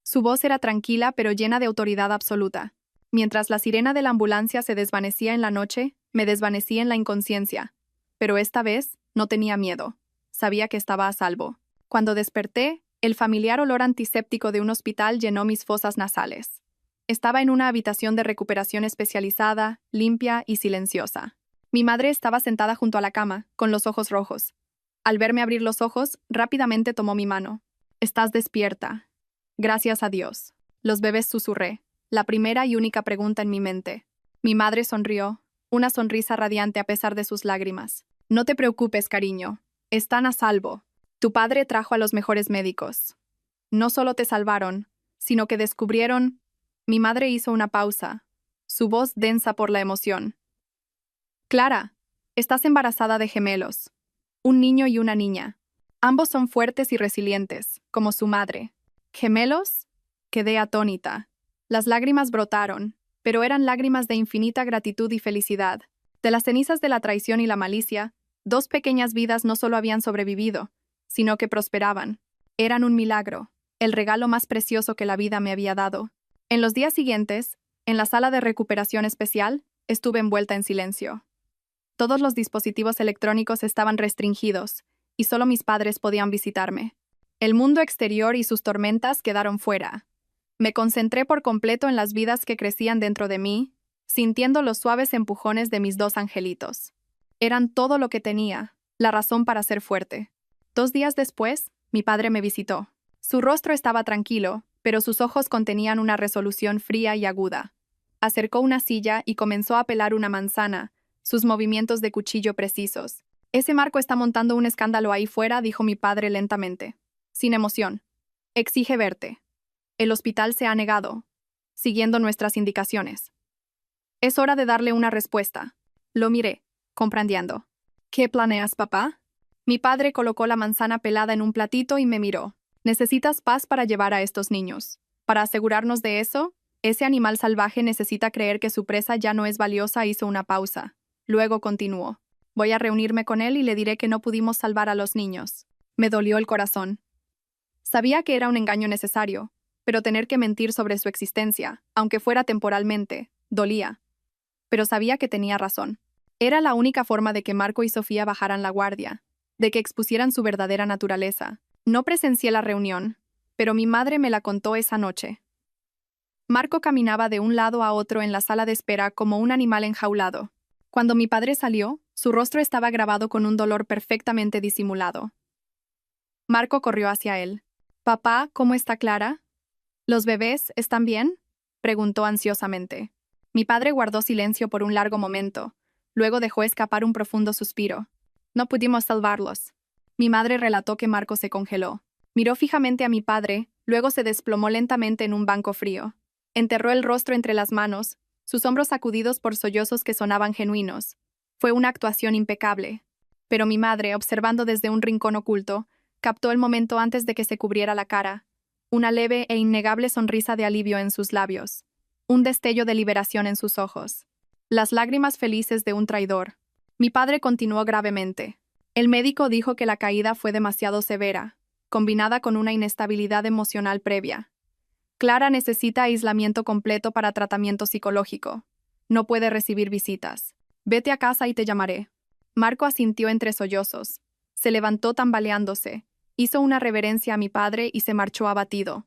Su voz era tranquila pero llena de autoridad absoluta. Mientras la sirena de la ambulancia se desvanecía en la noche, me desvanecí en la inconsciencia. Pero esta vez no tenía miedo. Sabía que estaba a salvo. Cuando desperté, el familiar olor antiséptico de un hospital llenó mis fosas nasales. Estaba en una habitación de recuperación especializada, limpia y silenciosa. Mi madre estaba sentada junto a la cama, con los ojos rojos. Al verme abrir los ojos, rápidamente tomó mi mano. «Estás despierta». «Gracias a Dios». Los bebés susurré, la primera y única pregunta en mi mente. Mi madre sonrió, una sonrisa radiante a pesar de sus lágrimas. «No te preocupes, cariño. Están a salvo. Tu padre trajo a los mejores médicos. No solo te salvaron, sino que descubrieron...». Mi madre hizo una pausa, su voz densa por la emoción. «Clara, Estás embarazada de gemelos. Un niño y una niña. Ambos son fuertes y resilientes, como su madre. ¿Gemelos? Quedé atónita. Las lágrimas brotaron, pero eran lágrimas de infinita gratitud y felicidad. De las cenizas de la traición y la malicia, dos pequeñas vidas no solo habían sobrevivido, sino que prosperaban. Eran un milagro, el regalo más precioso que la vida me había dado. En los días siguientes, en la sala de recuperación especial, estuve envuelta en silencio. Todos los dispositivos electrónicos estaban restringidos, y solo mis padres podían visitarme. El mundo exterior y sus tormentas quedaron fuera. Me concentré por completo en las vidas que crecían dentro de mí, sintiendo los suaves empujones de mis dos angelitos. Eran todo lo que tenía, la razón para ser fuerte. 2 días después, mi padre me visitó. Su rostro estaba tranquilo, pero sus ojos contenían una resolución fría y aguda. Acercó una silla y comenzó a pelar una manzana, sus movimientos de cuchillo precisos. «Ese Marco está montando un escándalo ahí fuera», dijo mi padre lentamente. Sin emoción. «Exige verte. El hospital se ha negado, siguiendo nuestras indicaciones. Es hora de darle una respuesta». Lo miré, comprendiendo. «¿Qué planeas, papá?» Mi padre colocó la manzana pelada en un platito y me miró. «Necesitas paz para llevar a estos niños. Para asegurarnos de eso, ese animal salvaje necesita creer que su presa ya no es valiosa». Hizo una pausa. Luego continuó. «Voy a reunirme con él y le diré que no pudimos salvar a los niños». Me dolió el corazón. Sabía que era un engaño necesario, pero tener que mentir sobre su existencia, aunque fuera temporalmente, dolía. Pero sabía que tenía razón. Era la única forma de que Marco y Sofía bajaran la guardia, de que expusieran su verdadera naturaleza. No presencié la reunión, pero mi madre me la contó esa noche. Marco caminaba de un lado a otro en la sala de espera como un animal enjaulado. Cuando mi padre salió, su rostro estaba grabado con un dolor perfectamente disimulado. Marco corrió hacia él. «Papá, ¿cómo está Clara? ¿Los bebés están bien?», preguntó ansiosamente. Mi padre guardó silencio por un largo momento. Luego dejó escapar un profundo suspiro. «No pudimos salvarlos». Mi madre relató que Marco se congeló. Miró fijamente a mi padre, luego se desplomó lentamente en un banco frío. Enterró el rostro entre las manos, sus hombros sacudidos por sollozos que sonaban genuinos. Fue una actuación impecable. Pero mi madre, observando desde un rincón oculto, captó el momento antes de que se cubriera la cara. Una leve e innegable sonrisa de alivio en sus labios. Un destello de liberación en sus ojos. Las lágrimas felices de un traidor. Mi padre continuó gravemente. «El médico dijo que la caída fue demasiado severa, combinada con una inestabilidad emocional previa. Clara necesita aislamiento completo para tratamiento psicológico. No puede recibir visitas. Vete a casa y te llamaré». Marco asintió entre sollozos. Se levantó tambaleándose, hizo una reverencia a mi padre y se marchó abatido.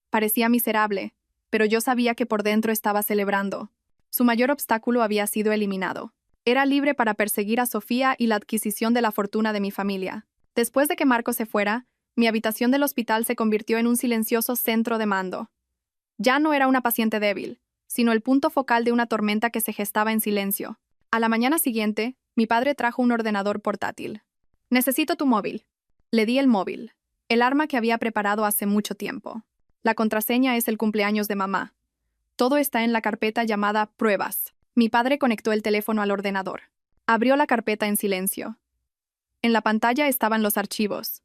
Parecía miserable, pero yo sabía que por dentro estaba celebrando. Su mayor obstáculo había sido eliminado. Era libre para perseguir a Sofía y la adquisición de la fortuna de mi familia. Después de que Marco se fuera, mi habitación del hospital se convirtió en un silencioso centro de mando. Ya no era una paciente débil, sino el punto focal de una tormenta que se gestaba en silencio. A la mañana siguiente, mi padre trajo un ordenador portátil. «Necesito tu móvil». Le di el móvil, el arma que había preparado hace mucho tiempo. «La contraseña es el cumpleaños de mamá. Todo está en la carpeta llamada Pruebas». Mi padre conectó el teléfono al ordenador. Abrió la carpeta en silencio. En la pantalla estaban los archivos.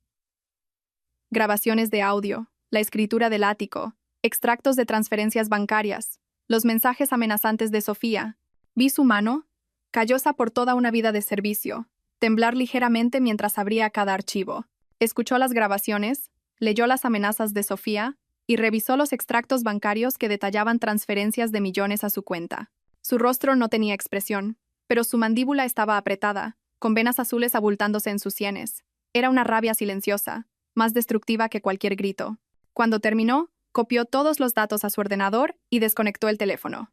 Grabaciones de audio, la escritura del ático, extractos de transferencias bancarias, los mensajes amenazantes de Sofía. Vi su mano, callosa por toda una vida de servicio, temblar ligeramente mientras abría cada archivo. Escuchó las grabaciones, leyó las amenazas de Sofía y revisó los extractos bancarios que detallaban transferencias de millones a su cuenta. Su rostro no tenía expresión, pero su mandíbula estaba apretada, con venas azules abultándose en sus sienes. Era una rabia silenciosa, más destructiva que cualquier grito. Cuando terminó, copió todos los datos a su ordenador y desconectó el teléfono.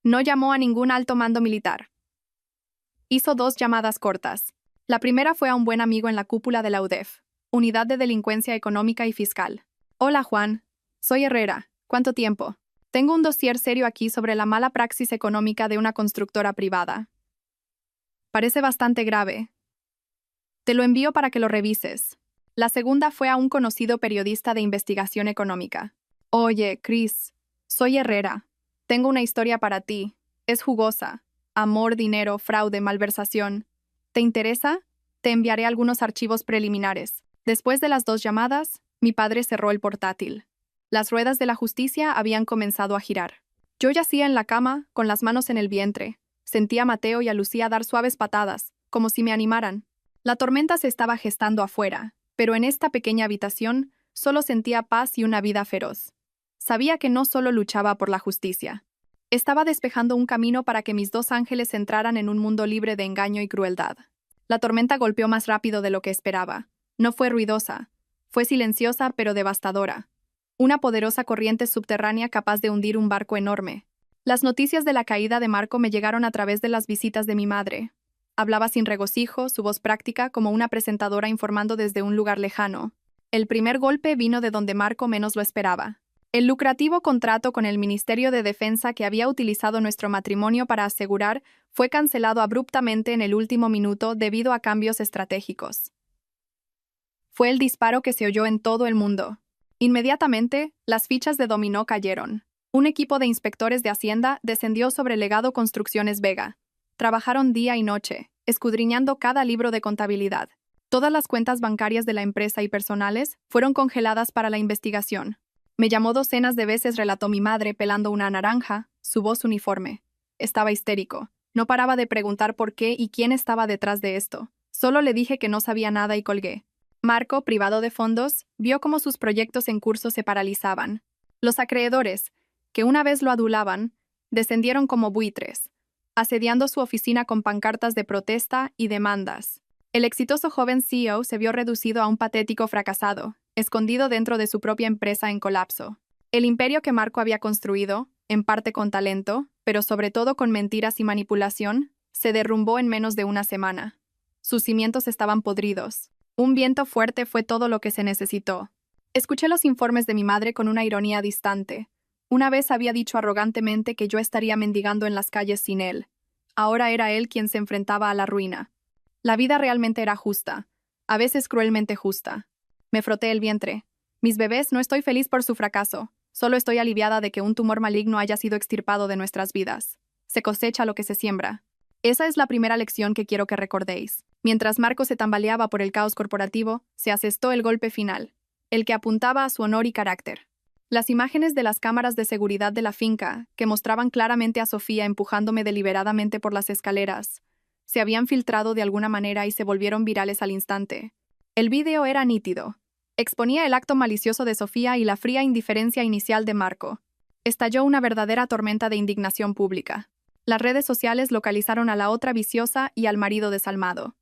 No llamó a ningún alto mando militar. Hizo 2 llamadas cortas. La primera fue a un buen amigo en la cúpula de la UDEF, Unidad de Delincuencia Económica y Fiscal. «Hola, Juan. Soy Herrera. ¿Cuánto tiempo? Tengo un dossier serio aquí sobre la mala praxis económica de una constructora privada. Parece bastante grave. Te lo envío para que lo revises». La segunda fue a un conocido periodista de investigación económica. «Oye, Chris, soy Herrera. Tengo una historia para ti. Es jugosa. amor, dinero, fraude, malversación. ¿Te interesa? Te enviaré algunos archivos preliminares. Después de las 2 llamadas, mi padre cerró el portátil. Las ruedas de la justicia habían comenzado a girar. Yo yacía en la cama, con las manos en el vientre. Sentía a Mateo y a Lucía dar suaves patadas, como si me animaran. La tormenta se estaba gestando afuera, pero en esta pequeña habitación solo sentía paz y una vida feroz. Sabía que no solo luchaba por la justicia. Estaba despejando un camino para que mis 2 ángeles entraran en un mundo libre de engaño y crueldad. La tormenta golpeó más rápido de lo que esperaba. No fue ruidosa. Fue silenciosa pero devastadora. Una poderosa corriente subterránea capaz de hundir un barco enorme. Las noticias de la caída de Marco me llegaron a través de las visitas de mi madre. Hablaba sin regocijo, su voz práctica como una presentadora informando desde un lugar lejano. El primer golpe vino de donde Marco menos lo esperaba. El lucrativo contrato con el Ministerio de Defensa que había utilizado nuestro matrimonio para asegurar fue cancelado abruptamente en el último minuto debido a cambios estratégicos. Fue el disparo que se oyó en todo el mundo. Inmediatamente, las fichas de dominó cayeron. Un equipo de inspectores de Hacienda descendió sobre el Legado Construcciones Vega. Trabajaron día y noche, escudriñando cada libro de contabilidad. Todas las cuentas bancarias de la empresa y personales fueron congeladas para la investigación. Me llamó docenas de veces, relató mi madre pelando una naranja, su voz uniforme. Estaba histérico. No paraba de preguntar por qué y quién estaba detrás de esto. Solo le dije que no sabía nada y colgué. Marco, privado de fondos, vio cómo sus proyectos en curso se paralizaban. Los acreedores, que una vez lo adulaban, descendieron como buitres, asediando su oficina con pancartas de protesta y demandas. El exitoso joven CEO se vio reducido a un patético fracasado, escondido dentro de su propia empresa en colapso. El imperio que Marco había construido, en parte con talento, pero sobre todo con mentiras y manipulación, se derrumbó en menos de una semana. Sus cimientos estaban podridos. Un viento fuerte fue todo lo que se necesitó. Escuché los informes de mi madre con una ironía distante. Una vez había dicho arrogantemente que yo estaría mendigando en las calles sin él. Ahora era él quien se enfrentaba a la ruina. La vida realmente era justa, a veces cruelmente justa. Me froté el vientre. Mis bebés, no estoy feliz por su fracaso. Solo estoy aliviada de que un tumor maligno haya sido extirpado de nuestras vidas. Se cosecha lo que se siembra. Esa es la primera lección que quiero que recordéis. Mientras Marco se tambaleaba por el caos corporativo, se asestó el golpe final, el que apuntaba a su honor y carácter. Las imágenes de las cámaras de seguridad de la finca, que mostraban claramente a Sofía empujándome deliberadamente por las escaleras, se habían filtrado de alguna manera y se volvieron virales al instante. El vídeo era nítido. Exponía el acto malicioso de Sofía y la fría indiferencia inicial de Marco. Estalló una verdadera tormenta de indignación pública. Las redes sociales localizaron a la otra viciosa y al marido desalmado.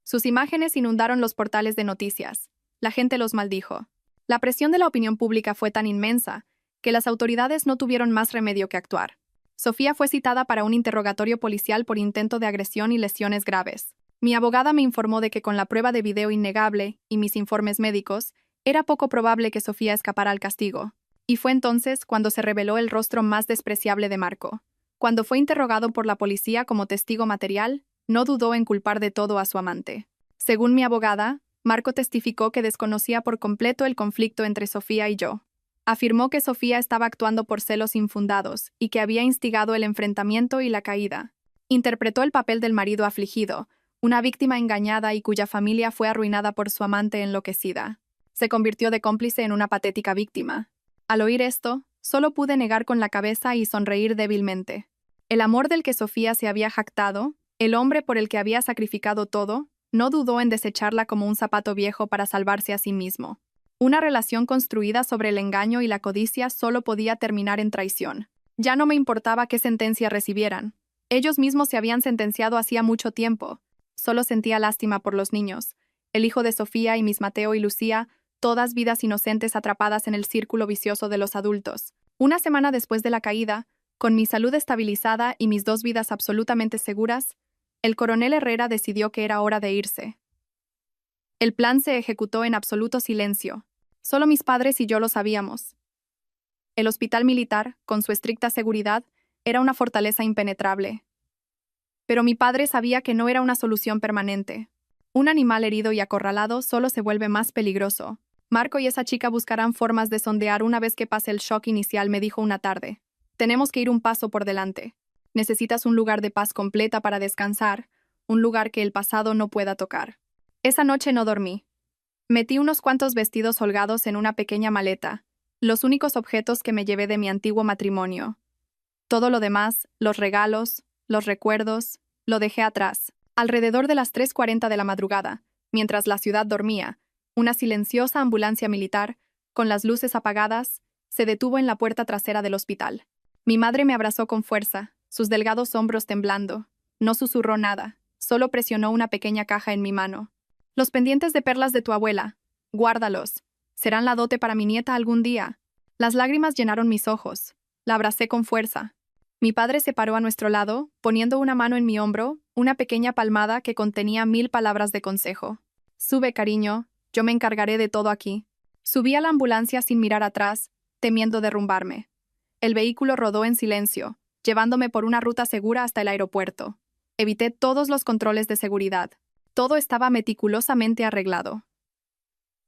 Sus imágenes inundaron los portales de noticias. La gente los maldijo. La presión de la opinión pública fue tan inmensa que las autoridades no tuvieron más remedio que actuar. Sofía fue citada para un interrogatorio policial por intento de agresión y lesiones graves. Mi abogada me informó de que con la prueba de video innegable y mis informes médicos, era poco probable que Sofía escapara al castigo. Y fue entonces cuando se reveló el rostro más despreciable de Marco. Cuando fue interrogado por la policía como testigo material, no dudó en culpar de todo a su amante. Según mi abogada, Marco testificó que desconocía por completo el conflicto entre Sofía y yo. Afirmó que Sofía estaba actuando por celos infundados y que había instigado el enfrentamiento y la caída. Interpretó el papel del marido afligido, una víctima engañada y cuya familia fue arruinada por su amante enloquecida. Se convirtió de cómplice en una patética víctima. Al oír esto, solo pude negar con la cabeza y sonreír débilmente. El amor del que Sofía se había jactado, el hombre por el que había sacrificado todo, no dudó en desecharla como un zapato viejo para salvarse a sí mismo. Una relación construida sobre el engaño y la codicia solo podía terminar en traición. Ya no me importaba qué sentencia recibieran. Ellos mismos se habían sentenciado hacía mucho tiempo. Solo sentía lástima por los niños. El hijo de Sofía y mis Mateo y Lucía, todas vidas inocentes atrapadas en el círculo vicioso de los adultos. Una semana después de la caída, con mi salud estabilizada y mis 2 vidas absolutamente seguras, el coronel Herrera decidió que era hora de irse. El plan se ejecutó en absoluto silencio. Solo mis padres y yo lo sabíamos. El hospital militar, con su estricta seguridad, era una fortaleza impenetrable. Pero mi padre sabía que no era una solución permanente. Un animal herido y acorralado solo se vuelve más peligroso. Marco y esa chica buscarán formas de sondear una vez que pase el shock inicial, me dijo una tarde. Tenemos que ir un paso por delante. Necesitas un lugar de paz completa para descansar, un lugar que el pasado no pueda tocar. Esa noche no dormí. Metí unos cuantos vestidos holgados en una pequeña maleta, los únicos objetos que me llevé de mi antiguo matrimonio. Todo lo demás, los regalos, los recuerdos, lo dejé atrás. Alrededor de las 3:40 de la madrugada, mientras la ciudad dormía, una silenciosa ambulancia militar, con las luces apagadas, se detuvo en la puerta trasera del hospital. Mi madre me abrazó con fuerza, sus delgados hombros temblando. No susurró nada, solo presionó una pequeña caja en mi mano. Los pendientes de perlas de tu abuela, guárdalos. Serán la dote para mi nieta algún día. Las lágrimas llenaron mis ojos. La abracé con fuerza. Mi padre se paró a nuestro lado, poniendo una mano en mi hombro, una pequeña palmada que contenía 1000 palabras de consejo. Sube, cariño, yo me encargaré de todo aquí. Subí a la ambulancia sin mirar atrás, temiendo derrumbarme. El vehículo rodó en silencio, llevándome por una ruta segura hasta el aeropuerto. Evité todos los controles de seguridad. Todo estaba meticulosamente arreglado.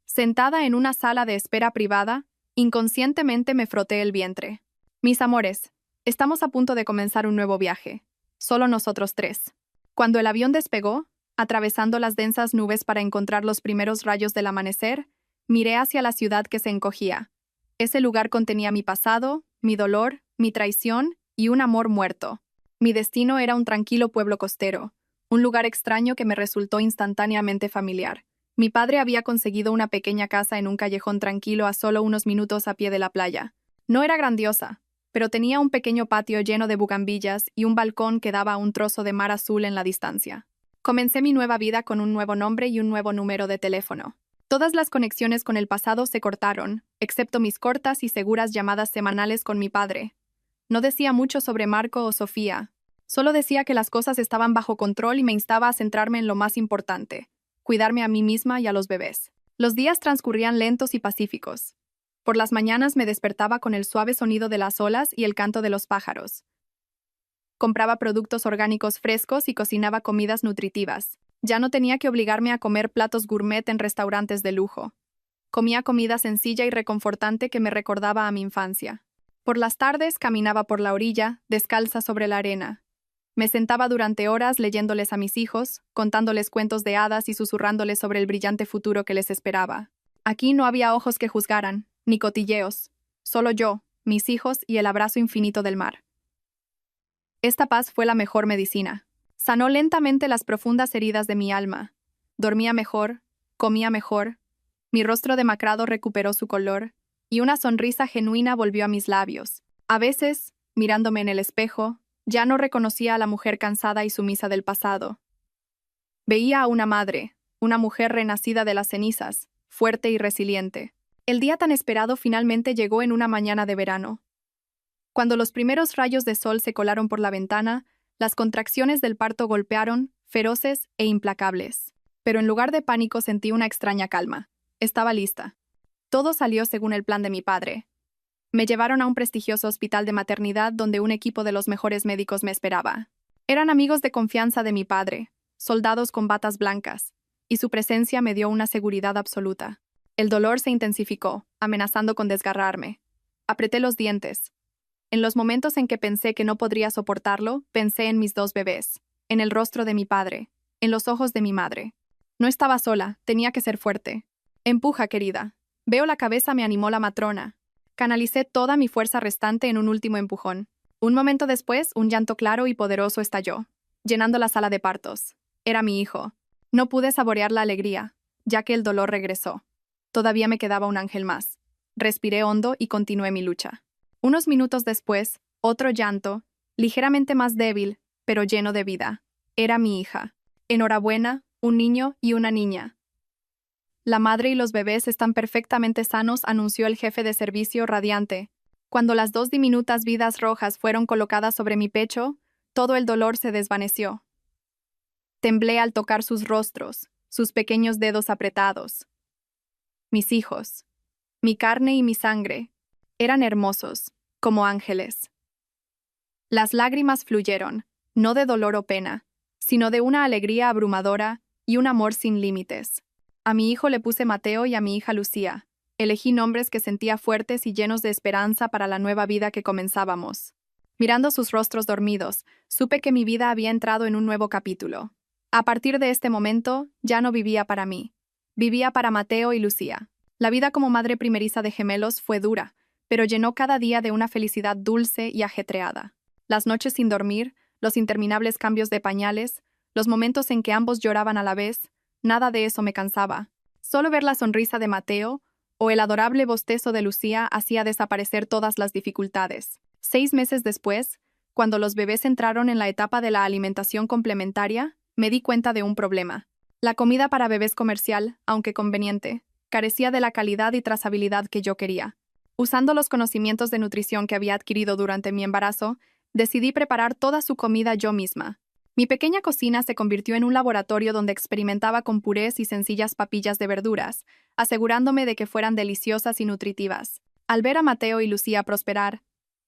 Sentada en una sala de espera privada, inconscientemente me froté el vientre. Mis amores, estamos a punto de comenzar un nuevo viaje. Solo nosotros 3. Cuando el avión despegó, atravesando las densas nubes para encontrar los primeros rayos del amanecer, miré hacia la ciudad que se encogía. Ese lugar contenía mi pasado, mi dolor, mi traición y un amor muerto. Mi destino era un tranquilo pueblo costero, un lugar extraño que me resultó instantáneamente familiar. Mi padre había conseguido una pequeña casa en un callejón tranquilo a solo unos minutos a pie de la playa. No era grandiosa, pero tenía un pequeño patio lleno de bugambillas y un balcón que daba a un trozo de mar azul en la distancia. Comencé mi nueva vida con un nuevo nombre y un nuevo número de teléfono. Todas las conexiones con el pasado se cortaron, excepto mis cortas y seguras llamadas semanales con mi padre. No decía mucho sobre Marco o Sofía. Solo decía que las cosas estaban bajo control y me instaba a centrarme en lo más importante: cuidarme a mí misma y a los bebés. Los días transcurrían lentos y pacíficos. Por las mañanas me despertaba con el suave sonido de las olas y el canto de los pájaros. Compraba productos orgánicos frescos y cocinaba comidas nutritivas. Ya no tenía que obligarme a comer platos gourmet en restaurantes de lujo. Comía comida sencilla y reconfortante que me recordaba a mi infancia. Por las tardes caminaba por la orilla, descalza sobre la arena. Me sentaba durante horas leyéndoles a mis hijos, contándoles cuentos de hadas y susurrándoles sobre el brillante futuro que les esperaba. Aquí no había ojos que juzgaran, ni cotilleos. Solo yo, mis hijos y el abrazo infinito del mar. Esta paz fue la mejor medicina. Sanó lentamente las profundas heridas de mi alma. Dormía mejor, comía mejor, mi rostro demacrado recuperó su color, y una sonrisa genuina volvió a mis labios. A veces, mirándome en el espejo, ya no reconocía a la mujer cansada y sumisa del pasado. Veía a una madre, una mujer renacida de las cenizas, fuerte y resiliente. El día tan esperado finalmente llegó en una mañana de verano. Cuando los primeros rayos de sol se colaron por la ventana, las contracciones del parto golpearon, feroces e implacables. Pero en lugar de pánico sentí una extraña calma. Estaba lista. Todo salió según el plan de mi padre. Me llevaron a un prestigioso hospital de maternidad donde un equipo de los mejores médicos me esperaba. Eran amigos de confianza de mi padre, soldados con batas blancas, y su presencia me dio una seguridad absoluta. El dolor se intensificó, amenazando con desgarrarme. Apreté los dientes. En los momentos en que pensé que no podría soportarlo, pensé en mis 2 bebés, en el rostro de mi padre, en los ojos de mi madre. No estaba sola, tenía que ser fuerte. Empuja, querida. Veo la cabeza, me animó la matrona. Canalicé toda mi fuerza restante en un último empujón. Un momento después, un llanto claro y poderoso estalló, llenando la sala de partos. Era mi hijo. No pude saborear la alegría, ya que el dolor regresó. Todavía me quedaba un ángel más. Respiré hondo y continué mi lucha. Unos minutos después, otro llanto, ligeramente más débil, pero lleno de vida. Era mi hija. Enhorabuena, un niño y una niña. La madre y los bebés están perfectamente sanos, anunció el jefe de servicio radiante. Cuando las 2 diminutas vidas rojas fueron colocadas sobre mi pecho, todo el dolor se desvaneció. Temblé al tocar sus rostros, sus pequeños dedos apretados. Mis hijos, mi carne y mi sangre, eran hermosos, como ángeles. Las lágrimas fluyeron, no de dolor o pena, sino de una alegría abrumadora y un amor sin límites. A mi hijo le puse Mateo y a mi hija Lucía. Elegí nombres que sentía fuertes y llenos de esperanza para la nueva vida que comenzábamos. Mirando sus rostros dormidos, supe que mi vida había entrado en un nuevo capítulo. A partir de este momento, ya no vivía para mí. Vivía para Mateo y Lucía. La vida como madre primeriza de gemelos fue dura, pero llenó cada día de una felicidad dulce y ajetreada. Las noches sin dormir, los interminables cambios de pañales, los momentos en que ambos lloraban a la vez, nada de eso me cansaba. Solo ver la sonrisa de Mateo o el adorable bostezo de Lucía hacía desaparecer todas las dificultades. 6 meses después, cuando los bebés entraron en la etapa de la alimentación complementaria, me di cuenta de un problema. La comida para bebés comercial, aunque conveniente, carecía de la calidad y trazabilidad que yo quería. Usando los conocimientos de nutrición que había adquirido durante mi embarazo, decidí preparar toda su comida yo misma. Mi pequeña cocina se convirtió en un laboratorio donde experimentaba con purés y sencillas papillas de verduras, asegurándome de que fueran deliciosas y nutritivas. Al ver a Mateo y Lucía prosperar,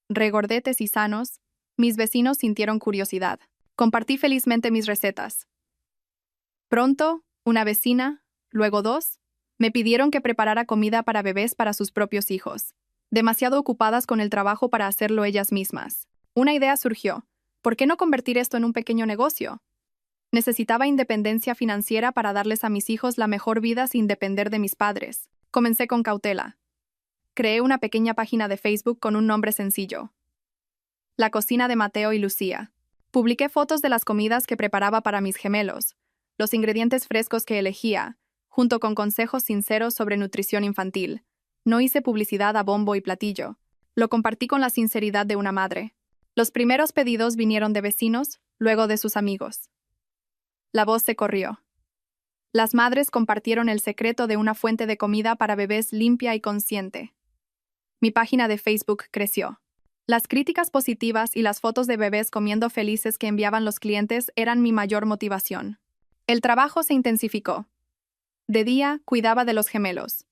regordetes y sanos, mis vecinos sintieron curiosidad. Compartí felizmente mis recetas. Pronto, una vecina, luego 2, me pidieron que preparara comida para bebés para sus propios hijos, demasiado ocupadas con el trabajo para hacerlo ellas mismas. Una idea surgió. ¿Por qué no convertir esto en un pequeño negocio? Necesitaba independencia financiera para darles a mis hijos la mejor vida sin depender de mis padres. Comencé con cautela. Creé una pequeña página de Facebook con un nombre sencillo: La cocina de Mateo y Lucía. Publiqué fotos de las comidas que preparaba para mis gemelos, los ingredientes frescos que elegía, junto con consejos sinceros sobre nutrición infantil. No hice publicidad a bombo y platillo. Lo compartí con la sinceridad de una madre. Los primeros pedidos vinieron de vecinos, luego de sus amigos. La voz se corrió. Las madres compartieron el secreto de una fuente de comida para bebés limpia y consciente. Mi página de Facebook creció. Las críticas positivas y las fotos de bebés comiendo felices que enviaban los clientes eran mi mayor motivación. El trabajo se intensificó. De día, cuidaba de los gemelos.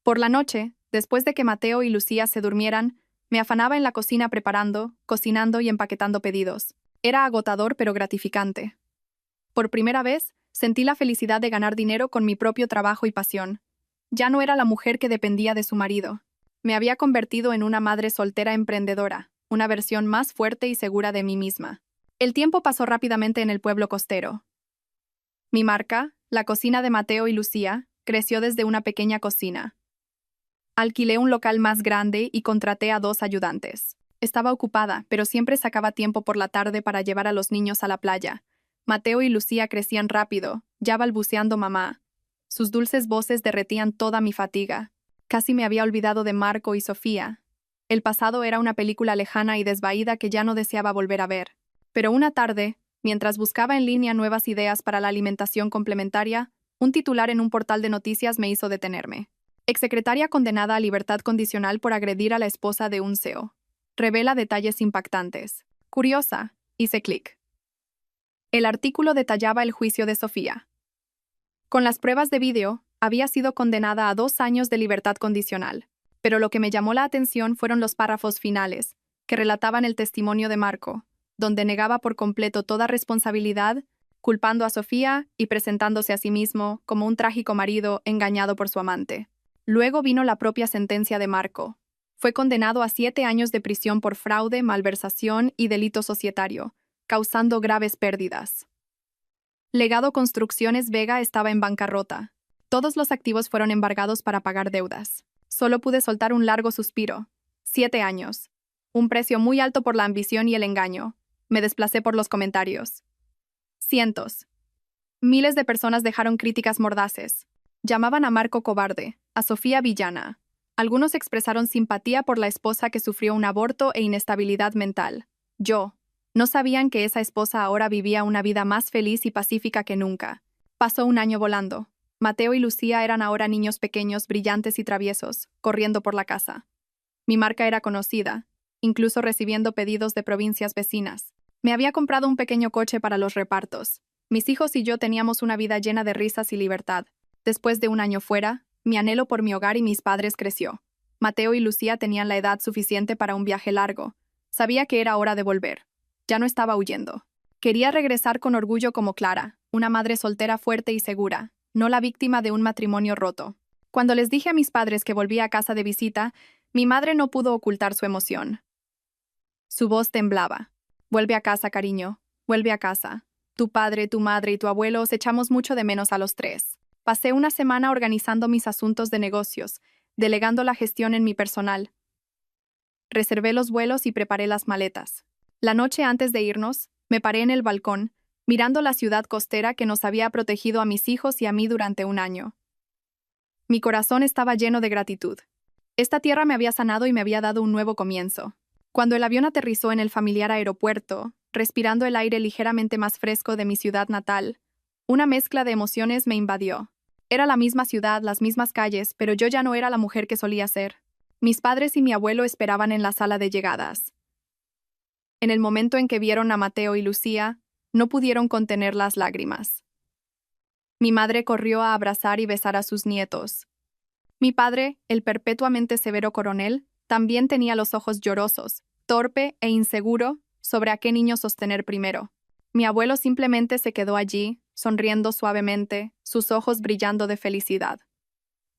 Por la noche, después de que Mateo y Lucía se durmieran, me afanaba en la cocina preparando, cocinando y empaquetando pedidos. Era agotador pero gratificante. Por primera vez, sentí la felicidad de ganar dinero con mi propio trabajo y pasión. Ya no era la mujer que dependía de su marido. Me había convertido en una madre soltera emprendedora, una versión más fuerte y segura de mí misma. El tiempo pasó rápidamente en el pueblo costero. Mi marca, la cocina de Mateo y Lucía, creció desde una pequeña cocina. Alquilé un local más grande y contraté a 2 ayudantes. Estaba ocupada, pero siempre sacaba tiempo por la tarde para llevar a los niños a la playa. Mateo y Lucía crecían rápido, ya balbuceando mamá. Sus dulces voces derretían toda mi fatiga. Casi me había olvidado de Marco y Sofía. El pasado era una película lejana y desvaída que ya no deseaba volver a ver. Pero una tarde, mientras buscaba en línea nuevas ideas para la alimentación complementaria, un titular en un portal de noticias me hizo detenerme. Exsecretaria condenada a libertad condicional por agredir a la esposa de un CEO. Revela detalles impactantes. Curiosa, hice clic. El artículo detallaba el juicio de Sofía. Con las pruebas de vídeo, había sido condenada a 2 años de libertad condicional, pero lo que me llamó la atención fueron los párrafos finales, que relataban el testimonio de Marco, donde negaba por completo toda responsabilidad, culpando a Sofía y presentándose a sí mismo como un trágico marido engañado por su amante. Luego vino la propia sentencia de Marco. Fue condenado a 7 años de prisión por fraude, malversación y delito societario, causando graves pérdidas. Legado Construcciones Vega estaba en bancarrota. Todos los activos fueron embargados para pagar deudas. Solo pude soltar un largo suspiro. 7 años. Un precio muy alto por la ambición y el engaño. Me desplacé por los comentarios. Cientos. Miles de personas dejaron críticas mordaces. Llamaban a Marco cobarde, a Sofía villana. Algunos expresaron simpatía por la esposa que sufrió un aborto e inestabilidad mental. No sabían que esa esposa ahora vivía una vida más feliz y pacífica que nunca. Pasó un año volando. Mateo y Lucía eran ahora niños pequeños, brillantes y traviesos, corriendo por la casa. Mi marca era conocida, incluso recibiendo pedidos de provincias vecinas. Me había comprado un pequeño coche para los repartos. Mis hijos y yo teníamos una vida llena de risas y libertad. Después de un año fuera, mi anhelo por mi hogar y mis padres creció. Mateo y Lucía tenían la edad suficiente para un viaje largo. Sabía que era hora de volver. Ya no estaba huyendo. Quería regresar con orgullo como Clara, una madre soltera fuerte y segura, no la víctima de un matrimonio roto. Cuando les dije a mis padres que volvía a casa de visita, mi madre no pudo ocultar su emoción. Su voz temblaba. Vuelve a casa, cariño. Vuelve a casa. Tu padre, tu madre y tu abuelo os echamos mucho de menos a los tres. Pasé una semana organizando mis asuntos de negocios, delegando la gestión en mi personal. Reservé los vuelos y preparé las maletas. La noche antes de irnos, me paré en el balcón, mirando la ciudad costera que nos había protegido a mis hijos y a mí durante un año. Mi corazón estaba lleno de gratitud. Esta tierra me había sanado y me había dado un nuevo comienzo. Cuando el avión aterrizó en el familiar aeropuerto, respirando el aire ligeramente más fresco de mi ciudad natal, una mezcla de emociones me invadió. Era la misma ciudad, las mismas calles, pero yo ya no era la mujer que solía ser. Mis padres y mi abuelo esperaban en la sala de llegadas. En el momento en que vieron a Mateo y Lucía, no pudieron contener las lágrimas. Mi madre corrió a abrazar y besar a sus nietos. Mi padre, el perpetuamente severo coronel, también tenía los ojos llorosos, torpe e inseguro sobre a qué niño sostener primero. Mi abuelo simplemente se quedó allí, sonriendo suavemente, sus ojos brillando de felicidad.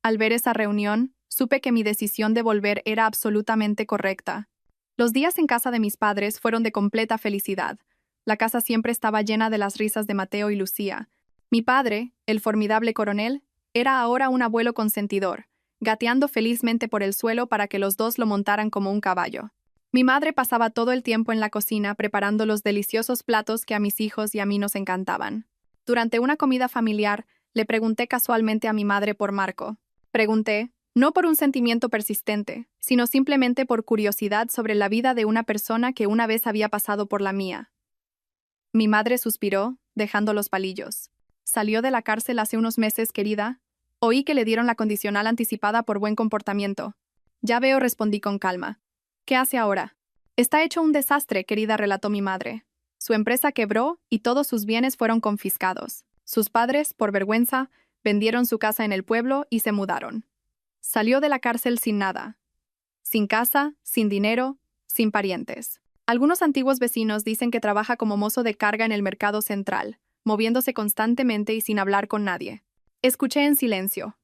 Al ver esa reunión, supe que mi decisión de volver era absolutamente correcta. Los días en casa de mis padres fueron de completa felicidad. La casa siempre estaba llena de las risas de Mateo y Lucía. Mi padre, el formidable coronel, era ahora un abuelo consentidor, gateando felizmente por el suelo para que los dos lo montaran como un caballo. Mi madre pasaba todo el tiempo en la cocina preparando los deliciosos platos que a mis hijos y a mí nos encantaban. Durante una comida familiar, le pregunté casualmente a mi madre por Marco. Pregunté, no por un sentimiento persistente, sino simplemente por curiosidad sobre la vida de una persona que una vez había pasado por la mía. Mi madre suspiró, dejando los palillos. Salió de la cárcel hace unos meses, querida. Oí que le dieron la condicional anticipada por buen comportamiento. Ya veo, respondí con calma. ¿Qué hace ahora? Está hecho un desastre, querida, relató mi madre. Su empresa quebró y todos sus bienes fueron confiscados. Sus padres, por vergüenza, vendieron su casa en el pueblo y se mudaron. Salió de la cárcel sin nada. Sin casa, sin dinero, sin parientes. Algunos antiguos vecinos dicen que trabaja como mozo de carga en el mercado central, moviéndose constantemente y sin hablar con nadie. Escuché en silencio.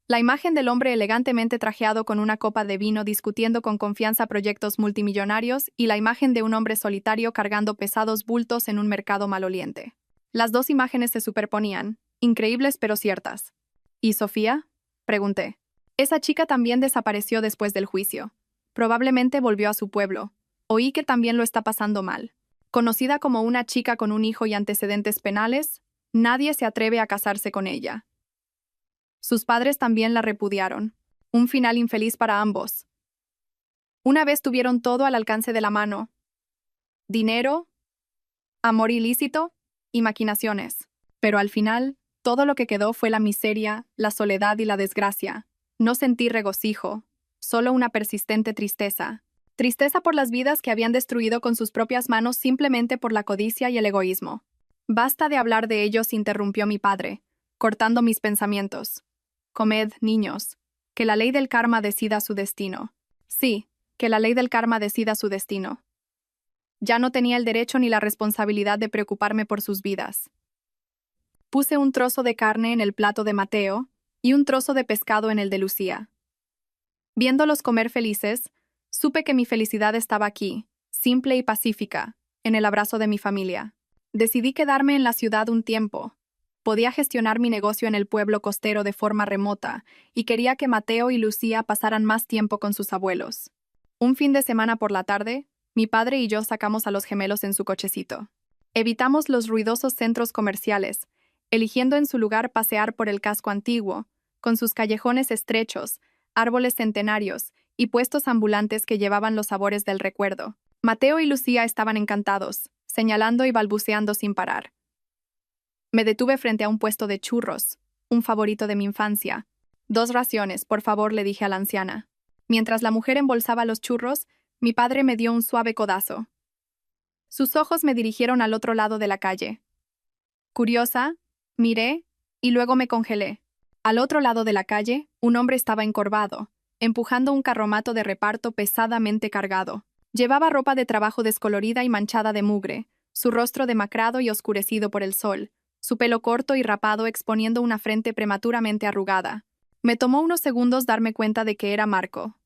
La imagen del hombre elegantemente trajeado con una copa de vino discutiendo con confianza proyectos multimillonarios y la imagen de un hombre solitario cargando pesados bultos en un mercado maloliente. Las dos imágenes se superponían, increíbles pero ciertas. ¿Y Sofía? Pregunté. Esa chica también desapareció después del juicio. Probablemente volvió a su pueblo. Oí que también lo está pasando mal. Conocida como una chica con un hijo y antecedentes penales, nadie se atreve a casarse con ella. Sus padres también la repudiaron. Un final infeliz para ambos. Una vez tuvieron todo al alcance de la mano. Dinero, amor ilícito y maquinaciones. Pero al final, todo lo que quedó fue la miseria, la soledad y la desgracia. No sentí regocijo, solo una persistente tristeza. Tristeza por las vidas que habían destruido con sus propias manos simplemente por la codicia y el egoísmo. Basta de hablar de ellos, interrumpió mi padre, cortando mis pensamientos. Comed, niños, que la ley del karma decida su destino. Sí, que la ley del karma decida su destino. Ya no tenía el derecho ni la responsabilidad de preocuparme por sus vidas. Puse un trozo de carne en el plato de Mateo y un trozo de pescado en el de Lucía. Viéndolos comer felices, supe que mi felicidad estaba aquí, simple y pacífica, en el abrazo de mi familia. Decidí quedarme en la ciudad un tiempo. Podía gestionar mi negocio en el pueblo costero de forma remota y quería que Mateo y Lucía pasaran más tiempo con sus abuelos. Un fin de semana por la tarde, mi padre y yo sacamos a los gemelos en su cochecito. Evitamos los ruidosos centros comerciales, eligiendo en su lugar pasear por el casco antiguo, con sus callejones estrechos, árboles centenarios y puestos ambulantes que llevaban los sabores del recuerdo. Mateo y Lucía estaban encantados, señalando y balbuceando sin parar. Me detuve frente a un puesto de churros, un favorito de mi infancia. 2 raciones, por favor, le dije a la anciana. Mientras la mujer embolsaba los churros, mi padre me dio un suave codazo. Sus ojos me dirigieron al otro lado de la calle. Curiosa, miré y luego me congelé. Al otro lado de la calle, un hombre estaba encorvado, empujando un carromato de reparto pesadamente cargado. Llevaba ropa de trabajo descolorida y manchada de mugre, su rostro demacrado y oscurecido por el sol, su pelo corto y rapado exponiendo una frente prematuramente arrugada. Me tomó unos segundos darme cuenta de que era Marco.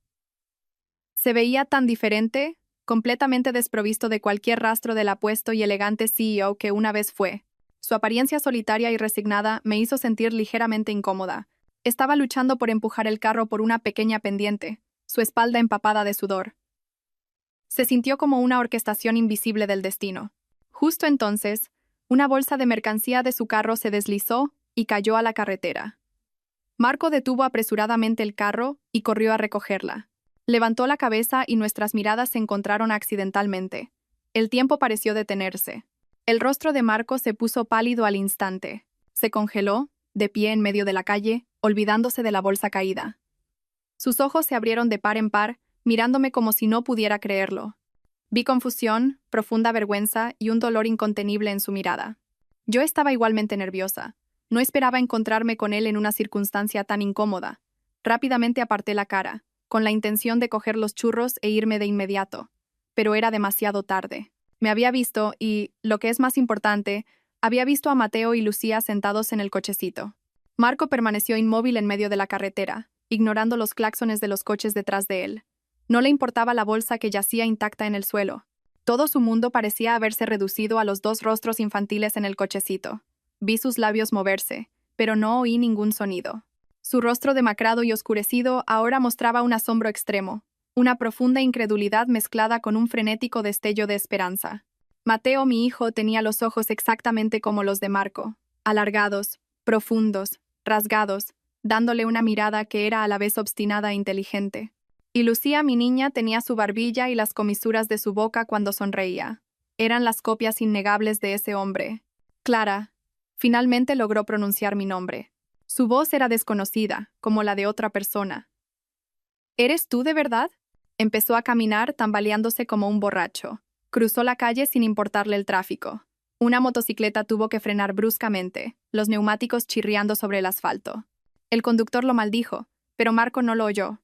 Se veía tan diferente, completamente desprovisto de cualquier rastro del apuesto y elegante CEO que una vez fue. Su apariencia solitaria y resignada me hizo sentir ligeramente incómoda. Estaba luchando por empujar el carro por una pequeña pendiente, su espalda empapada de sudor. Se sintió como una orquestación invisible del destino. Justo entonces, una bolsa de mercancía de su carro se deslizó y cayó a la carretera. Marco detuvo apresuradamente el carro y corrió a recogerla. Levantó la cabeza y nuestras miradas se encontraron accidentalmente. El tiempo pareció detenerse. El rostro de Marco se puso pálido al instante. Se congeló, de pie en medio de la calle, olvidándose de la bolsa caída. Sus ojos se abrieron de par en par, mirándome como si no pudiera creerlo. Vi confusión, profunda vergüenza y un dolor incontenible en su mirada. Yo estaba igualmente nerviosa. No esperaba encontrarme con él en una circunstancia tan incómoda. Rápidamente aparté la cara, con la intención de coger los churros e irme de inmediato. Pero era demasiado tarde. Me había visto y, lo que es más importante, había visto a Mateo y Lucía sentados en el cochecito. Marco permaneció inmóvil en medio de la carretera, ignorando los claxones de los coches detrás de él. No le importaba la bolsa que yacía intacta en el suelo. Todo su mundo parecía haberse reducido a los dos rostros infantiles en el cochecito. Vi sus labios moverse, pero no oí ningún sonido. Su rostro demacrado y oscurecido ahora mostraba un asombro extremo, una profunda incredulidad mezclada con un frenético destello de esperanza. Mateo, mi hijo, tenía los ojos exactamente como los de Marco, alargados, profundos, rasgados, dándole una mirada que era a la vez obstinada e inteligente. Y Lucía, mi niña, tenía su barbilla y las comisuras de su boca cuando sonreía. Eran las copias innegables de ese hombre. Clara. Finalmente logró pronunciar mi nombre. Su voz era desconocida, como la de otra persona. ¿Eres tú de verdad? Empezó a caminar tambaleándose como un borracho. Cruzó la calle sin importarle el tráfico. Una motocicleta tuvo que frenar bruscamente, los neumáticos chirriando sobre el asfalto. El conductor lo maldijo, pero Marco no lo oyó.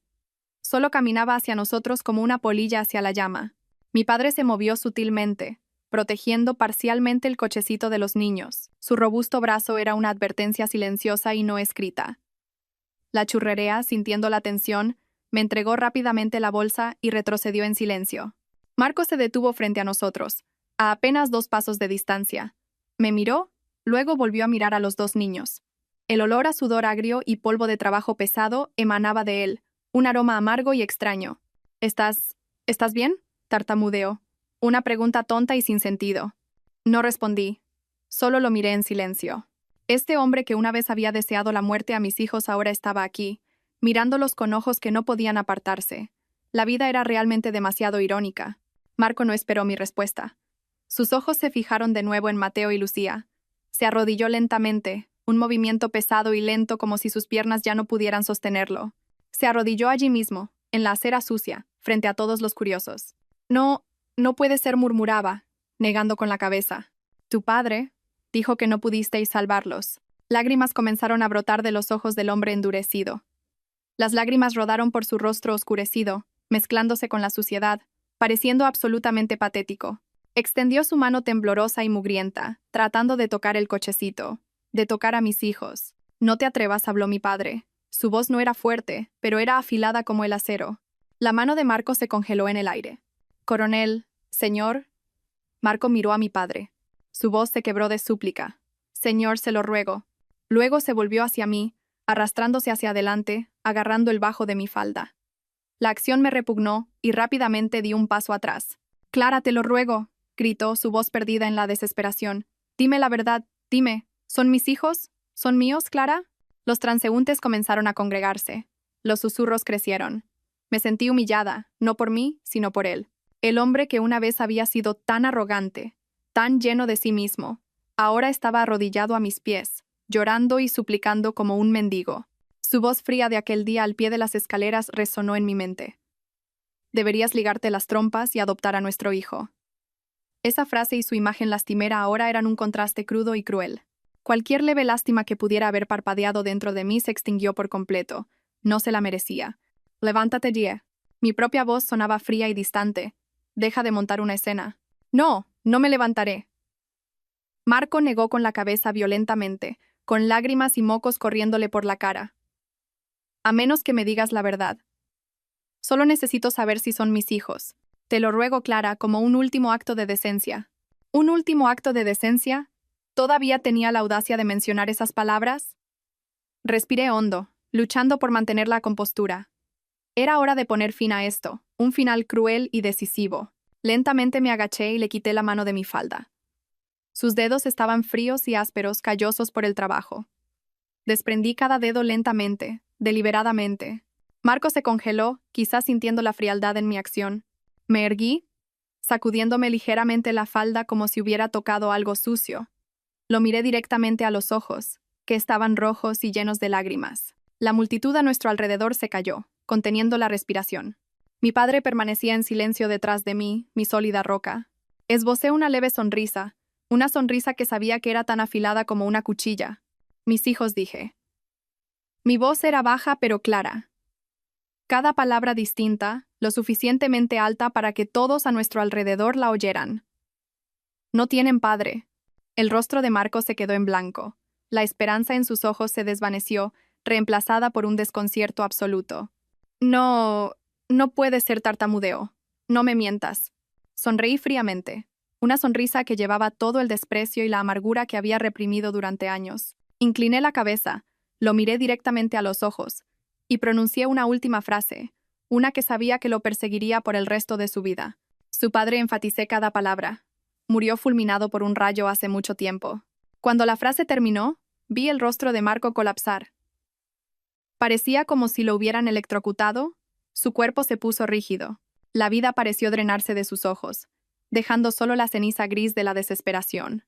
Solo caminaba hacia nosotros como una polilla hacia la llama. Mi padre se movió sutilmente, protegiendo parcialmente el cochecito de los niños. Su robusto brazo era una advertencia silenciosa y no escrita. La churrerea, sintiendo la tensión, me entregó rápidamente la bolsa y retrocedió en silencio. Marco se detuvo frente a nosotros, a apenas 2 pasos de distancia. Me miró, luego volvió a mirar a los 2 niños. El olor a sudor agrio y polvo de trabajo pesado emanaba de él, un aroma amargo y extraño. ¿Estás bien?, tartamudeó. Una pregunta tonta y sin sentido. No respondí. Solo lo miré en silencio. Este hombre que una vez había deseado la muerte a mis hijos ahora estaba aquí, mirándolos con ojos que no podían apartarse. La vida era realmente demasiado irónica. Marco no esperó mi respuesta. Sus ojos se fijaron de nuevo en Mateo y Lucía. Se arrodilló lentamente, un movimiento pesado y lento como si sus piernas ya no pudieran sostenerlo. Se arrodilló allí mismo, en la acera sucia, frente a todos los curiosos. No puede ser, murmuraba, negando con la cabeza. Tu padre dijo que no pudisteis salvarlos. Lágrimas comenzaron a brotar de los ojos del hombre endurecido. Las lágrimas rodaron por su rostro oscurecido, mezclándose con la suciedad, pareciendo absolutamente patético. Extendió su mano temblorosa y mugrienta, tratando de tocar el cochecito, de tocar a mis hijos. No te atrevas, habló mi padre. Su voz no era fuerte, pero era afilada como el acero. La mano de Marco se congeló en el aire. Coronel, señor. Marco miró a mi padre. Su voz se quebró de súplica. Señor, se lo ruego. Luego se volvió hacia mí, arrastrándose hacia adelante, agarrando el bajo de mi falda. La acción me repugnó y rápidamente di un paso atrás. Clara, te lo ruego, gritó, su voz perdida en la desesperación. Dime la verdad, dime, ¿son mis hijos? ¿Son míos, Clara? Los transeúntes comenzaron a congregarse. Los susurros crecieron. Me sentí humillada, no por mí, sino por él. El hombre que una vez había sido tan arrogante, tan lleno de sí mismo, ahora estaba arrodillado a mis pies, llorando y suplicando como un mendigo. Su voz fría de aquel día al pie de las escaleras resonó en mi mente. Deberías ligarte las trompas y adoptar a nuestro hijo. Esa frase y su imagen lastimera ahora eran un contraste crudo y cruel. Cualquier leve lástima que pudiera haber parpadeado dentro de mí se extinguió por completo. No se la merecía. Levántate, Die. Mi propia voz sonaba fría y distante. Deja de montar una escena. No, no me levantaré. Marco negó con la cabeza violentamente, con lágrimas y mocos corriéndole por la cara. A menos que me digas la verdad. Solo necesito saber si son mis hijos. Te lo ruego, Clara, como un último acto de decencia. ¿Un último acto de decencia? ¿Todavía tenía la audacia de mencionar esas palabras? Respiré hondo, luchando por mantener la compostura. Era hora de poner fin a esto, un final cruel y decisivo. Lentamente me agaché y le quité la mano de mi falda. Sus dedos estaban fríos y ásperos, callosos por el trabajo. Desprendí cada dedo lentamente, deliberadamente. Marco se congeló, quizás sintiendo la frialdad en mi acción. Me erguí, sacudiéndome ligeramente la falda como si hubiera tocado algo sucio. Lo miré directamente a los ojos, que estaban rojos y llenos de lágrimas. La multitud a nuestro alrededor se calló, conteniendo la respiración. Mi padre permanecía en silencio detrás de mí, mi sólida roca. Esbocé una leve sonrisa, una sonrisa que sabía que era tan afilada como una cuchilla. Mis hijos, dije. Mi voz era baja pero clara. Cada palabra distinta, lo suficientemente alta para que todos a nuestro alrededor la oyeran. No tienen padre. El rostro de Marco se quedó en blanco. La esperanza en sus ojos se desvaneció, reemplazada por un desconcierto absoluto. No puede ser, tartamudeo. No me mientas. Sonreí fríamente. Una sonrisa que llevaba todo el desprecio y la amargura que había reprimido durante años. Incliné la cabeza, lo miré directamente a los ojos, y pronuncié una última frase, una que sabía que lo perseguiría por el resto de su vida. Su padre, enfaticé cada palabra. Murió fulminado por un rayo hace mucho tiempo. Cuando la frase terminó, vi el rostro de Marco colapsar. Parecía como si lo hubieran electrocutado. Su cuerpo se puso rígido. La vida pareció drenarse de sus ojos, dejando solo la ceniza gris de la desesperación.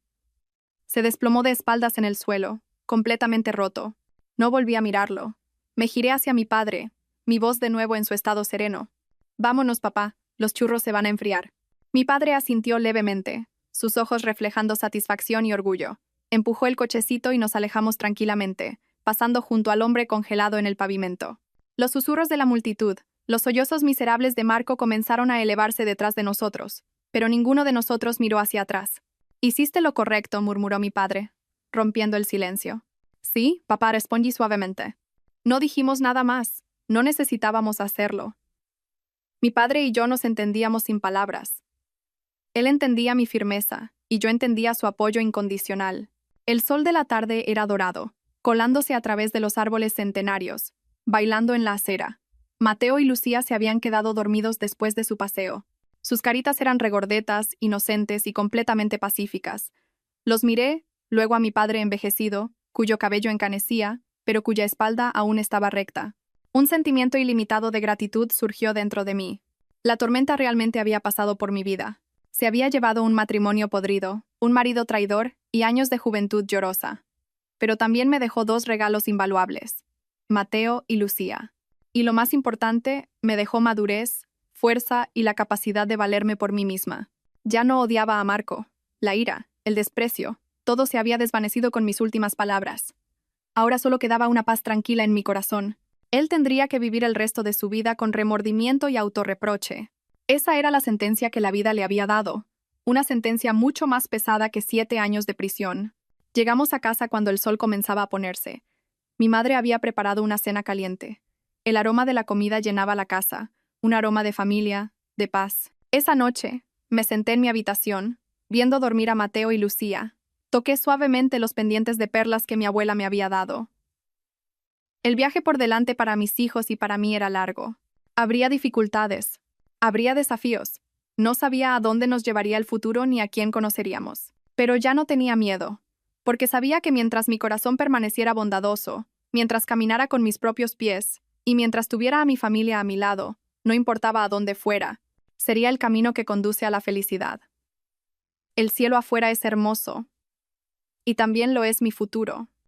Se desplomó de espaldas en el suelo, completamente roto. No volví a mirarlo. Me giré hacia mi padre, mi voz de nuevo en su estado sereno. Vámonos, papá, los churros se van a enfriar. Mi padre asintió levemente, sus ojos reflejando satisfacción y orgullo. Empujó el cochecito y nos alejamos tranquilamente, pasando junto al hombre congelado en el pavimento. Los susurros de la multitud, los sollozos miserables de Marco comenzaron a elevarse detrás de nosotros, pero ninguno de nosotros miró hacia atrás. Hiciste lo correcto, murmuró mi padre, rompiendo el silencio. Sí, papá, respondí suavemente. No dijimos nada más, no necesitábamos hacerlo. Mi padre y yo nos entendíamos sin palabras. Él entendía mi firmeza, y yo entendía su apoyo incondicional. El sol de la tarde era dorado, colándose a través de los árboles centenarios, bailando en la acera. Mateo y Lucía se habían quedado dormidos después de su paseo. Sus caritas eran regordetas, inocentes y completamente pacíficas. Los miré, luego a mi padre envejecido, cuyo cabello encanecía, pero cuya espalda aún estaba recta. Un sentimiento ilimitado de gratitud surgió dentro de mí. La tormenta realmente había pasado por mi vida. Se había llevado un matrimonio podrido, un marido traidor y años de juventud llorosa. Pero también me dejó dos regalos invaluables: Mateo y Lucía. Y lo más importante, me dejó madurez, fuerza y la capacidad de valerme por mí misma. Ya no odiaba a Marco. La ira, el desprecio, todo se había desvanecido con mis últimas palabras. Ahora solo quedaba una paz tranquila en mi corazón. Él tendría que vivir el resto de su vida con remordimiento y autorreproche. Esa era la sentencia que la vida le había dado, una sentencia mucho más pesada que 7 años de prisión. Llegamos a casa cuando el sol comenzaba a ponerse. Mi madre había preparado una cena caliente. El aroma de la comida llenaba la casa, un aroma de familia, de paz. Esa noche, me senté en mi habitación, viendo dormir a Mateo y Lucía. Toqué suavemente los pendientes de perlas que mi abuela me había dado. El viaje por delante para mis hijos y para mí era largo. Habría dificultades, habría desafíos. No sabía a dónde nos llevaría el futuro ni a quién conoceríamos. Pero ya no tenía miedo, porque sabía que mientras mi corazón permaneciera bondadoso, mientras caminara con mis propios pies, y mientras tuviera a mi familia a mi lado, no importaba a dónde fuera, sería el camino que conduce a la felicidad. El cielo afuera es hermoso, y también lo es mi futuro.